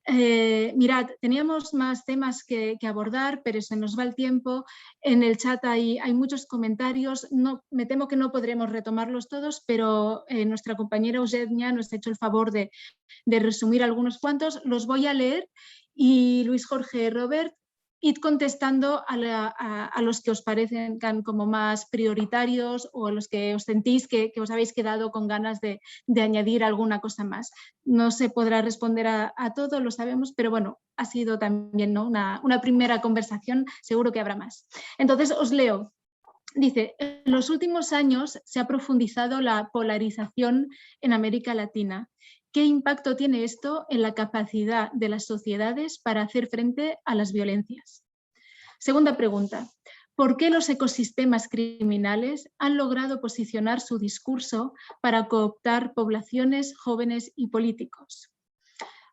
Mirad, teníamos más temas que abordar, pero se nos va el tiempo. En el chat hay muchos comentarios. Me temo que no podremos retomarlos todos, pero nuestra compañera Eugenia nos ha hecho el favor de resumir algunos cuantos. Los voy a leer y Luis Jorge, Robert, id contestando a los que os parecen como más prioritarios o a los que os sentís que os habéis quedado con ganas de añadir alguna cosa más. No se podrá responder a todo, lo sabemos, pero bueno, ha sido también, ¿no? una primera conversación, seguro que habrá más. Entonces os leo. Dice, en los últimos años se ha profundizado la polarización en América Latina. ¿Qué impacto tiene esto en la capacidad de las sociedades para hacer frente a las violencias? Segunda pregunta, ¿por qué los ecosistemas criminales han logrado posicionar su discurso para cooptar poblaciones, jóvenes y políticos?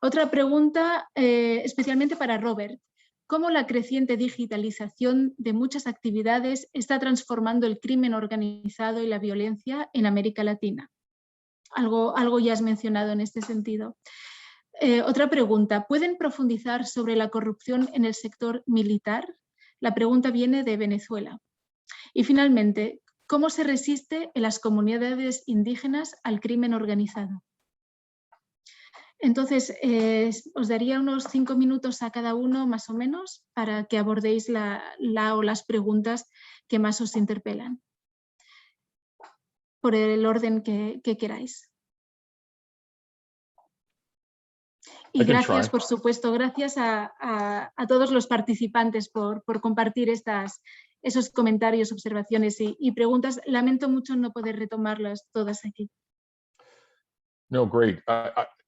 Otra pregunta especialmente para Robert. ¿Cómo la creciente digitalización de muchas actividades está transformando el crimen organizado y la violencia en América Latina? Algo ya has mencionado en este sentido. Otra pregunta, ¿pueden profundizar sobre la corrupción en el sector militar? La pregunta viene de Venezuela. Y finalmente, ¿cómo se resiste en las comunidades indígenas al crimen organizado? Entonces, os daría unos 5 minutos a cada uno más o menos para que abordéis o las preguntas que más os interpelan, por el orden que queráis. Y gracias, por supuesto, gracias a todos los participantes por compartir esos comentarios, observaciones y preguntas. Lamento mucho no poder retomarlas todas aquí. No, great.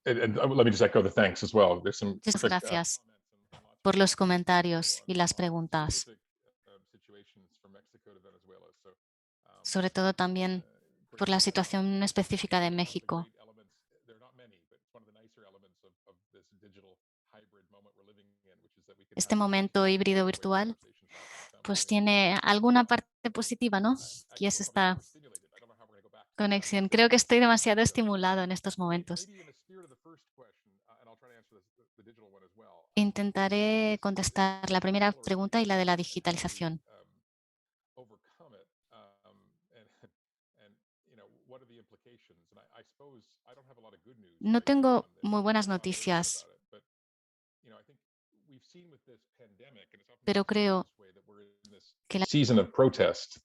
And let me just echo the thanks as well. There's some Muchas gracias por los comentarios y las preguntas. Sobre todo también por la situación específica de México. Este momento híbrido virtual pues tiene alguna parte positiva, ¿no? Y es esta conexión. Creo que estoy demasiado estimulado en estos momentos. Intentaré contestar la primera pregunta y la de la digitalización. No tengo muy buenas noticias, pero creo que la season of protest.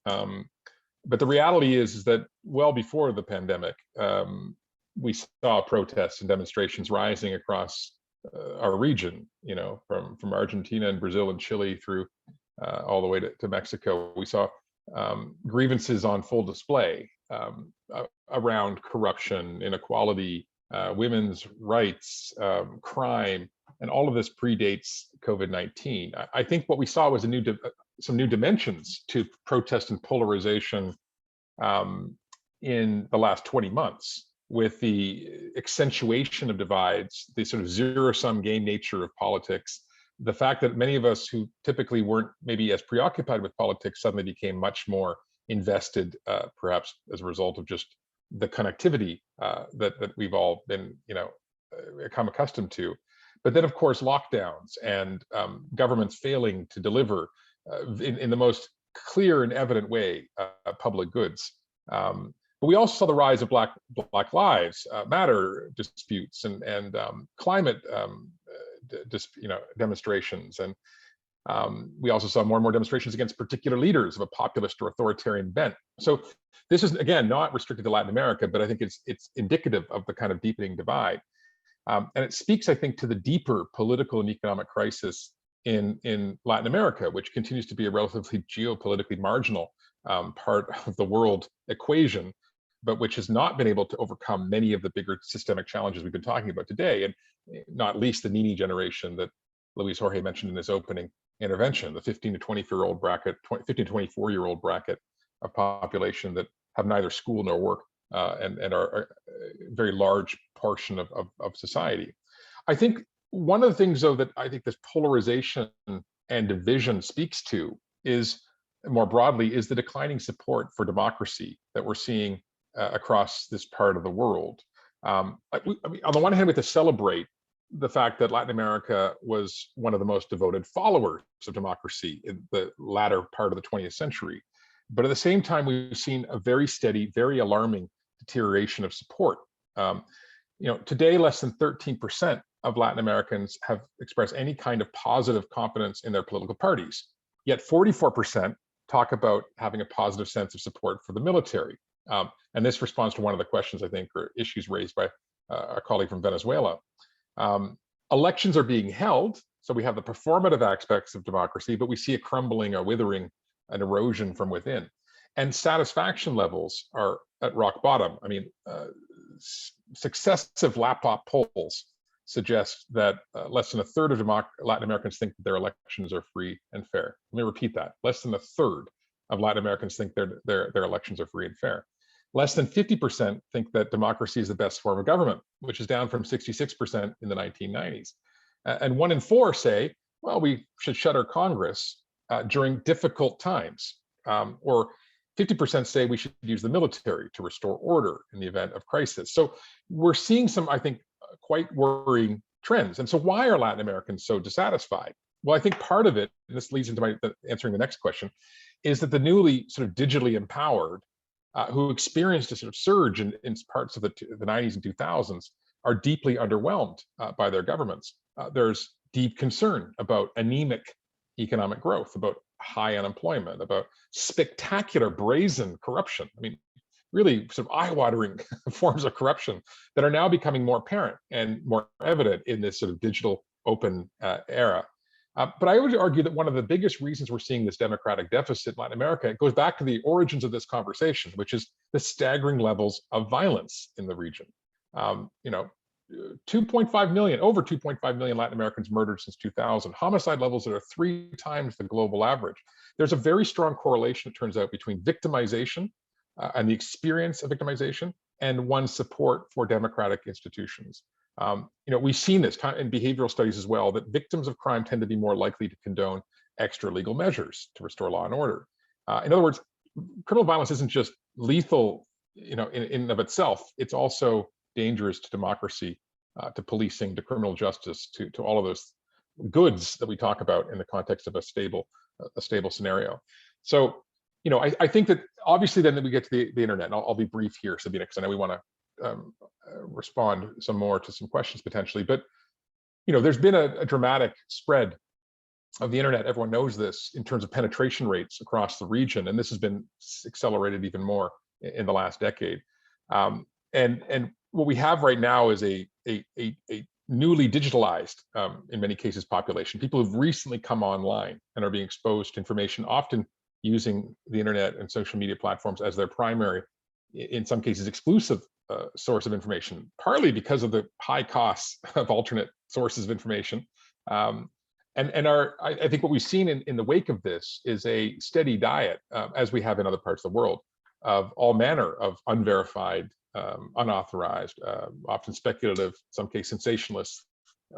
But the reality is that well before the pandemic, we saw protests and demonstrations rising across our region, you know, from Argentina and Brazil and Chile through all the way to Mexico. We saw grievances on full display around corruption, inequality, women's rights, crime, and all of this predates COVID-19. I think what we saw was some new dimensions to protest and polarization in the last 20 months, with the accentuation of divides, the sort of zero-sum game nature of politics, the fact that many of us who typically weren't maybe as preoccupied with politics suddenly became much more invested, perhaps as a result of just the connectivity that we've all been, you know, become accustomed to. But then, of course, lockdowns and governments failing to deliver in the most clear and evident way public goods. But we also saw the rise of Black Lives Matter disputes and climate demonstrations, and we also saw more and more demonstrations against particular leaders of a populist or authoritarian bent. So this is, again, not restricted to Latin America, but I think it's indicative of the kind of deepening divide. And it speaks, I think, to the deeper political and economic crisis in Latin America, which continues to be a relatively geopolitically marginal part of the world equation, but which has not been able to overcome many of the bigger systemic challenges we've been talking about today, and not least the Nini generation that Luis Jorge mentioned in his opening intervention, the 15 to 24-year-old bracket, 15 to 24-year-old bracket of population that have neither school nor work and are a very large portion of society. I think one of the things, though, that I think this polarization and division speaks to is, more broadly, is the declining support for democracy that we're seeing across this part of the world. I mean, on the one hand, we have to celebrate the fact that Latin America was one of the most devoted followers of democracy in the latter part of the 20th century. But at the same time, we've seen a very steady, very alarming deterioration of support. Today, less than 13% of Latin Americans have expressed any kind of positive confidence in their political parties. Yet 44% talk about having a positive sense of support for the military. And this responds to one of the questions, I think, or issues raised by our colleague from Venezuela. Elections are being held, so we have the performative aspects of democracy, but we see a crumbling, a withering, an erosion from within. And satisfaction levels are at rock bottom. I mean, successive laptop polls suggest that less than a third of Latin Americans think that their elections are free and fair. Let me repeat that. Less than a third of Latin Americans think their elections are free and fair. Less than 50% think that democracy is the best form of government, which is down from 66% in the 1990s. And 1 in 4 say, well, we should shutter Congress during difficult times. Or 50% say we should use the military to restore order in the event of crisis. So we're seeing some, I think, quite worrying trends. And so why are Latin Americans so dissatisfied? Well, I think part of it, and this leads into my answering the next question, is that the newly sort of digitally empowered who experienced a sort of surge in parts of the 90s and 2000s are deeply underwhelmed by their governments. There's deep concern about anemic economic growth, about high unemployment, about spectacular brazen corruption. I mean, really sort of eye-watering forms of corruption that are now becoming more apparent and more evident in this sort of digital open era. But I would argue that one of the biggest reasons we're seeing this democratic deficit in Latin America, it goes back to the origins of this conversation, which is the staggering levels of violence in the region. 2.5 million, over 2.5 million Latin Americans murdered since 2000, homicide levels that are 3 times the global average. There's a very strong correlation, it turns out, between victimization and the experience of victimization and one's support for democratic institutions. We've seen this in behavioral studies as well, that victims of crime tend to be more likely to condone extra legal measures to restore law and order. In other words, criminal violence isn't just lethal, in and of itself. It's also dangerous to democracy, to policing, to criminal justice, to all of those goods that we talk about in the context of a stable scenario. So, I think that obviously then we get to the internet, and I'll be brief here, Sabina, because I know we want to respond some more to some questions potentially. But there's been a dramatic spread of the internet. Everyone knows this in terms of penetration rates across the region, and this has been accelerated even more in the last decade. And what we have right now is a newly digitalized, in many cases, population. People who've recently come online and are being exposed to information, often using the internet and social media platforms as their primary, in some cases, exclusive source of information, partly because of the high costs of alternate sources of information. I think what we've seen in the wake of this is a steady diet, as we have in other parts of the world, of all manner of unverified, unauthorized, often speculative, in some cases sensationalist,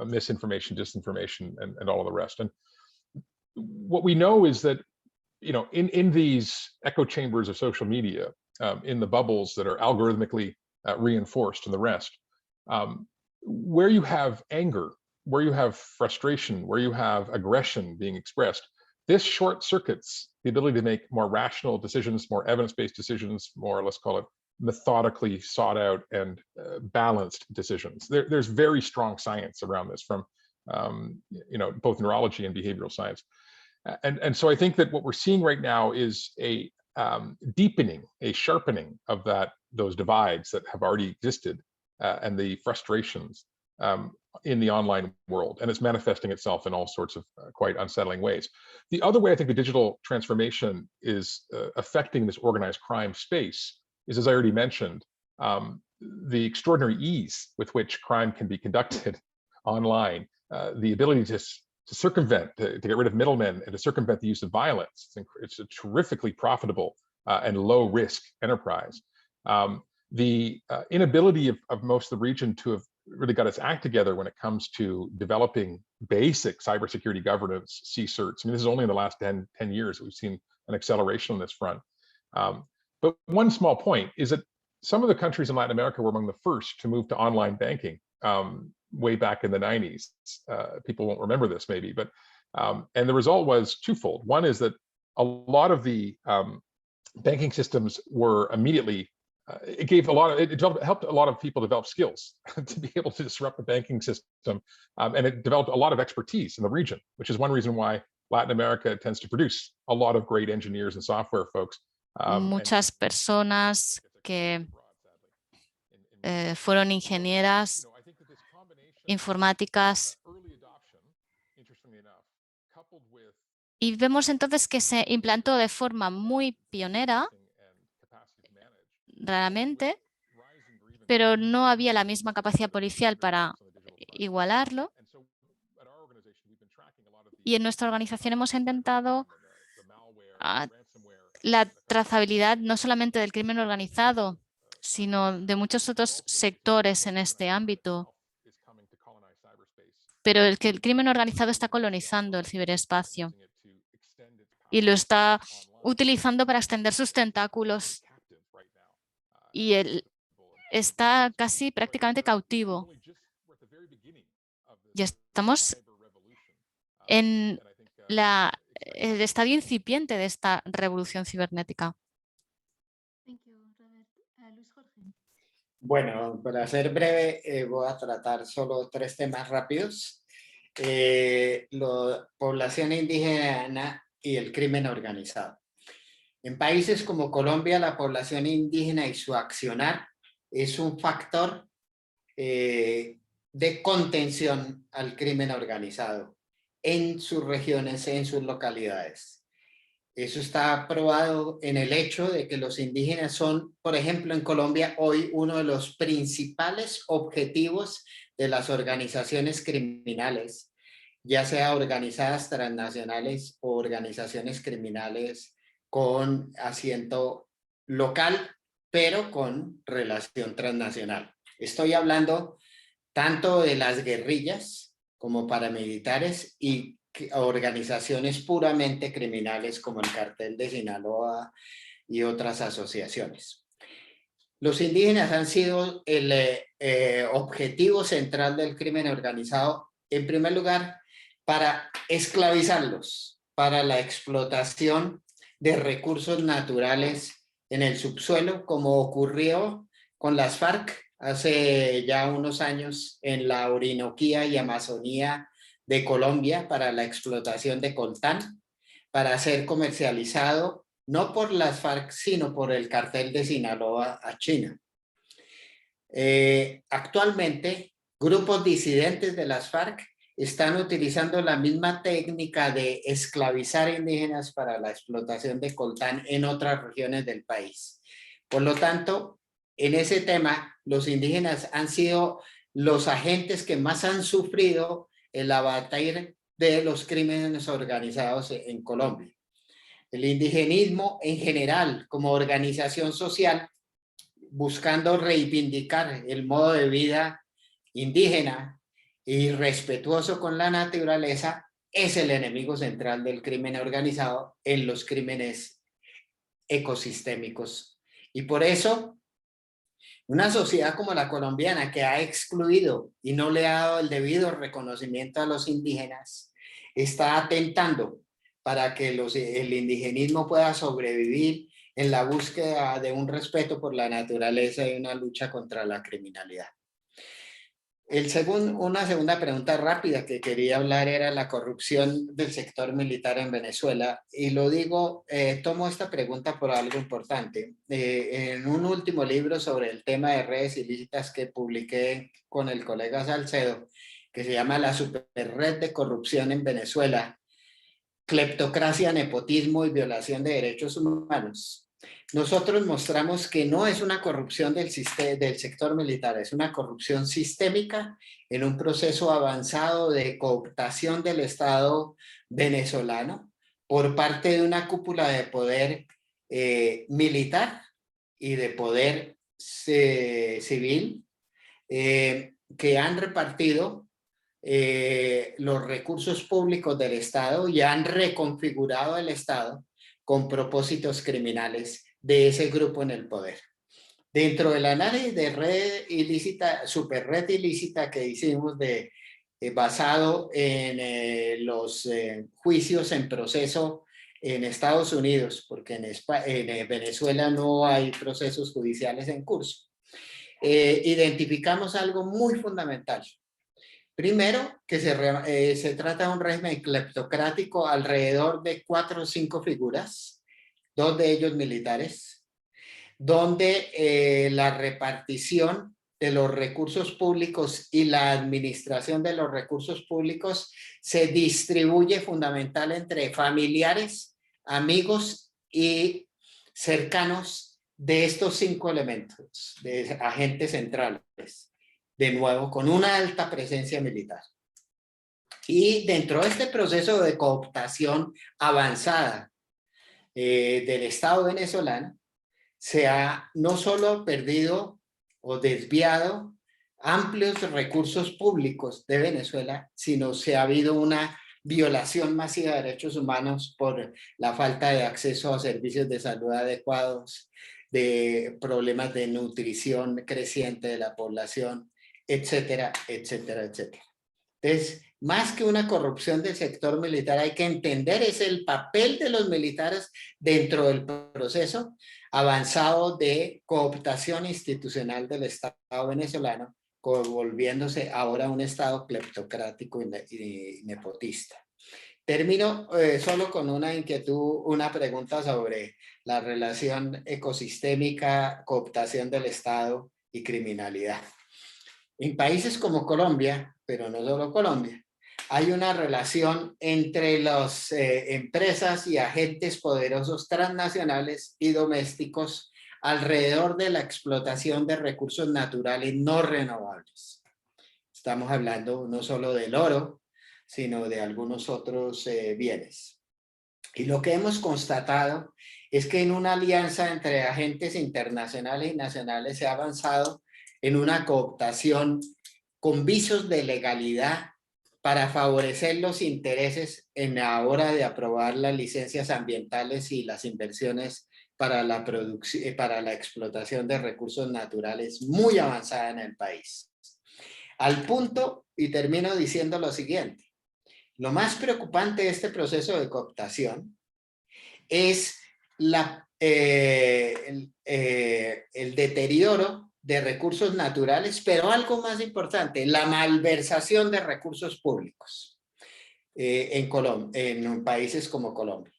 misinformation, disinformation, and all of the rest. And what we know is that, in these echo chambers of social media, in the bubbles that are algorithmically reinforced and the rest, where you have anger, where you have frustration, where you have aggression being expressed, this short circuits the ability to make more rational decisions, more evidence-based decisions, more, let's call it, methodically sought out and balanced decisions. There's very strong science around this from both neurology and behavioral science. And so I think that what we're seeing right now is a deepening, a sharpening of those divides that have already existed, and the frustrations in the online world, and it's manifesting itself in all sorts of quite unsettling ways. The other way I think the digital transformation is affecting this organized crime space is, as I already mentioned, the extraordinary ease with which crime can be conducted online, the ability to circumvent, to get rid of middlemen and to circumvent the use of violence. It's a terrifically profitable and low risk enterprise. The inability of most of the region to have really got its act together when it comes to developing basic cybersecurity governance, CSIRTs. I mean, this is only in the last 10 years that we've seen an acceleration on this front. But one small point is that some of the countries in Latin America were among the first to move to online banking way back in the 90s. People won't remember this maybe, but and the result was twofold. One is that a lot of the banking systems were immediately it helped a lot of people develop skills to be able to disrupt the banking system, and it developed a lot of expertise in the region, which is one reason why Latin America tends to produce a lot of great engineers and software folks. Muchas personas que fueron ingenieras informáticas, y vemos entonces que se implantó de forma muy pionera, raramente, pero no había la misma capacidad policial para igualarlo. Y en nuestra organización hemos intentado la trazabilidad no solamente del crimen organizado, sino de muchos otros sectores en este ámbito. Pero el crimen organizado está colonizando el ciberespacio y lo está utilizando para extender sus tentáculos. Y él está casi prácticamente cautivo. Y estamos en el estadio incipiente de esta revolución cibernética. Bueno, para ser breve, voy a tratar solo 3 temas rápidos. La población indígena y el crimen organizado. En países como Colombia, la población indígena y su accionar es un factor de contención al crimen organizado en sus regiones, en sus localidades. Eso está probado en el hecho de que los indígenas son, por ejemplo, en Colombia hoy uno de los principales objetivos de las organizaciones criminales, ya sea organizadas transnacionales o organizaciones criminales con asiento local, pero con relación transnacional. Estoy hablando tanto de las guerrillas como paramilitares y organizaciones puramente criminales como el Cartel de Sinaloa y otras asociaciones. Los indígenas han sido el objetivo central del crimen organizado, en primer lugar, para esclavizarlos, para la explotación de recursos naturales en el subsuelo, como ocurrió con las FARC hace ya unos años en la Orinoquía y Amazonía de Colombia para la explotación de coltán, para ser comercializado no por las FARC, sino por el Cartel de Sinaloa a China. Actualmente, grupos disidentes de las FARC están utilizando la misma técnica de esclavizar indígenas para la explotación de coltán en otras regiones del país. Por lo tanto, en ese tema, los indígenas han sido los agentes que más han sufrido el abatir de los crímenes organizados en Colombia. El indigenismo en general, como organización social, buscando reivindicar el modo de vida indígena y respetuoso con la naturaleza, es el enemigo central del crimen organizado en los crímenes ecosistémicos. Y por eso, una sociedad como la colombiana, que ha excluido y no le ha dado el debido reconocimiento a los indígenas, está atentando para que el indigenismo pueda sobrevivir en la búsqueda de un respeto por la naturaleza y una lucha contra la criminalidad. Una segunda pregunta rápida que quería hablar era la corrupción del sector militar en Venezuela. Y lo digo, tomo esta pregunta por algo importante. En un último libro sobre el tema de redes ilícitas que publiqué con el colega Salcedo, que se llama La Superred de Corrupción en Venezuela, Cleptocracia, Nepotismo y Violación de Derechos Humanos. Nosotros mostramos que no es una corrupción del sector militar, es una corrupción sistémica en un proceso avanzado de cooptación del Estado venezolano por parte de una cúpula de poder militar y de poder civil que han repartido los recursos públicos del Estado y han reconfigurado el Estado con propósitos criminales de ese grupo en el poder. Dentro del análisis de red ilícita, superred ilícita que hicimos basado en los juicios en proceso en Estados Unidos, porque en Venezuela no hay procesos judiciales en curso, identificamos algo muy fundamental. Primero, que se trata de un régimen cleptocrático alrededor de 4 o 5 figuras, 2 de ellos militares, donde la repartición de los recursos públicos y la administración de los recursos públicos se distribuye fundamental entre familiares, amigos y cercanos de estos 5 elementos, de agentes centrales. De nuevo, con una alta presencia militar. Y dentro de este proceso de cooptación avanzada del Estado venezolano, se ha no solo perdido o desviado amplios recursos públicos de Venezuela, sino se ha habido una violación masiva de derechos humanos por la falta de acceso a servicios de salud adecuados, de problemas de nutrición creciente de la población, etcétera, etcétera, etcétera. Entonces, más que una corrupción del sector militar, hay que entender es el papel de los militares dentro del proceso avanzado de cooptación institucional del Estado venezolano, volviéndose ahora un Estado cleptocrático y nepotista. Termino solo con una inquietud, una pregunta sobre la relación ecosistémica, cooptación del Estado y criminalidad. En países como Colombia, pero no solo Colombia, hay una relación entre las empresas y agentes poderosos transnacionales y domésticos alrededor de la explotación de recursos naturales no renovables. Estamos hablando no solo del oro, sino de algunos otros bienes. Y lo que hemos constatado es que en una alianza entre agentes internacionales y nacionales se ha avanzado en una cooptación con visos de legalidad para favorecer los intereses en la hora de aprobar las licencias ambientales y las inversiones para la explotación de recursos naturales muy avanzada en el país. Al punto, y termino diciendo lo siguiente, lo más preocupante de este proceso de cooptación es el deterioro de recursos naturales, pero algo más importante, la malversación de recursos públicos en países como Colombia.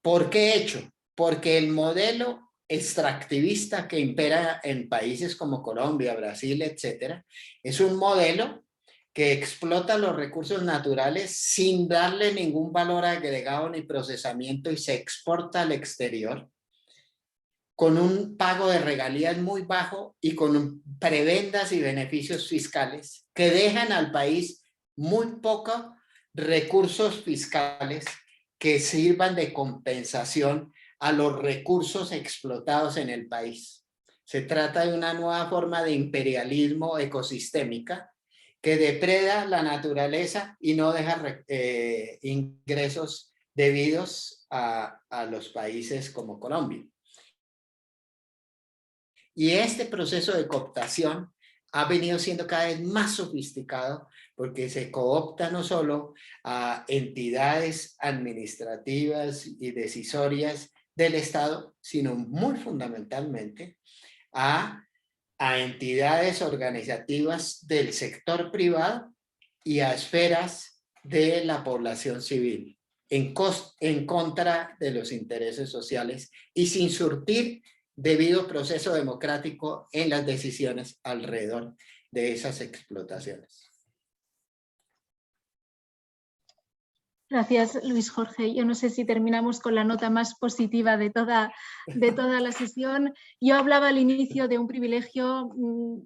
¿Por qué hecho? Porque el modelo extractivista que impera en países como Colombia, Brasil, etcétera, es un modelo que explota los recursos naturales sin darle ningún valor agregado ni procesamiento y se exporta al exterior con un pago de regalías muy bajo y con prebendas y beneficios fiscales que dejan al país muy pocos recursos fiscales que sirvan de compensación a los recursos explotados en el país. Se trata de una nueva forma de imperialismo ecosistémica que depreda la naturaleza y no deja ingresos debidos a los países como Colombia. Y este proceso de cooptación ha venido siendo cada vez más sofisticado porque se coopta no solo a entidades administrativas y decisorias del Estado, sino muy fundamentalmente a a entidades organizativas del sector privado y a esferas de la población civil en contra de los intereses sociales y sin surtir debido proceso democrático en las decisiones alrededor de esas explotaciones. Gracias, Luis Jorge. Yo no sé si terminamos con la nota más positiva de toda la sesión. Yo hablaba al inicio de un privilegio,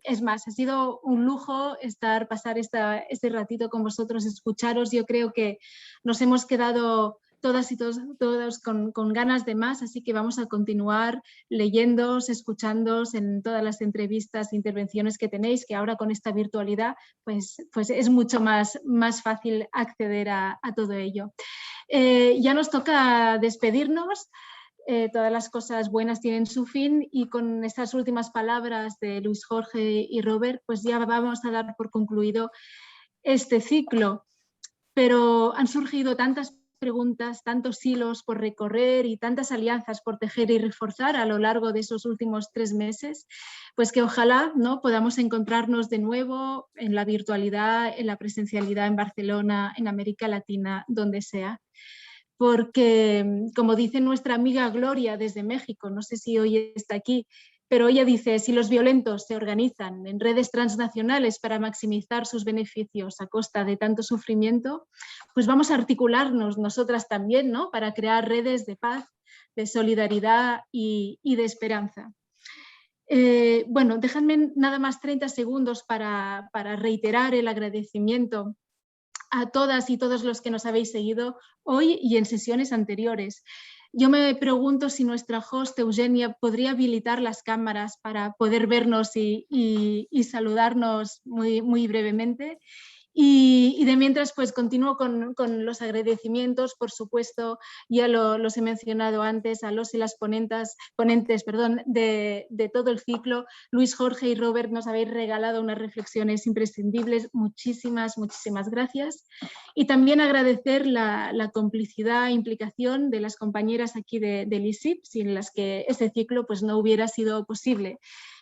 es más, ha sido un lujo pasar este ratito con vosotros, escucharos. Yo creo que nos hemos quedado todas y todos con ganas de más, así que vamos a continuar leyéndoos, escuchándoos en todas las entrevistas e intervenciones que tenéis, que ahora con esta virtualidad pues es mucho más fácil acceder a todo ello. Ya nos toca despedirnos. Todas las cosas buenas tienen su fin y con estas últimas palabras de Luis Jorge y Robert, pues ya vamos a dar por concluido este ciclo. Pero han surgido tantas preguntas, tantos hilos por recorrer y tantas alianzas por tejer y reforzar a lo largo de esos últimos 3 meses, pues que ojalá, ¿no?, podamos encontrarnos de nuevo en la virtualidad, en la presencialidad en Barcelona, en América Latina, donde sea. Porque, como dice nuestra amiga Gloria desde México, no sé si hoy está aquí, pero ella dice, si los violentos se organizan en redes transnacionales para maximizar sus beneficios a costa de tanto sufrimiento, pues vamos a articularnos nosotras también, ¿no?, para crear redes de paz, de solidaridad y de esperanza. Bueno, déjame nada más 30 segundos para reiterar el agradecimiento a todas y todos los que nos habéis seguido hoy y en sesiones anteriores. Yo me pregunto si nuestra host Eugenia podría habilitar las cámaras para poder vernos y saludarnos muy brevemente. Y de mientras, pues continúo con los agradecimientos, por supuesto, ya los he mencionado antes, a los y las ponentes de todo el ciclo. Luis Jorge y Robert, nos habéis regalado unas reflexiones imprescindibles. Muchísimas gracias. Y también agradecer la complicidad e implicación de las compañeras aquí del ISIP, sin las que este ciclo pues, no hubiera sido posible.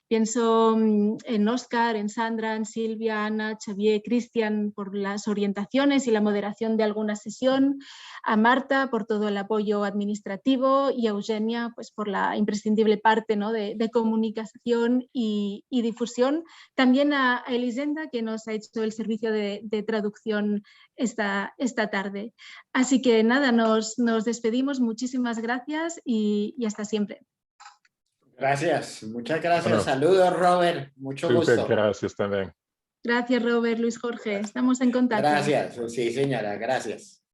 Pienso en Óscar, en Sandra, en Silvia, Ana, Xavier, Cristian por las orientaciones y la moderación de alguna sesión, a Marta por todo el apoyo administrativo y a Eugenia pues, por la imprescindible parte, ¿no?, de comunicación y difusión. También a Elisenda, que nos ha hecho el servicio de traducción esta tarde. Así que nada, nos despedimos. Muchísimas gracias y hasta siempre. Gracias, muchas gracias. Bueno, saludos, Robert, mucho gusto. Gracias también. Gracias, Robert, Luis Jorge. Estamos en contacto. Gracias, sí, señora, gracias.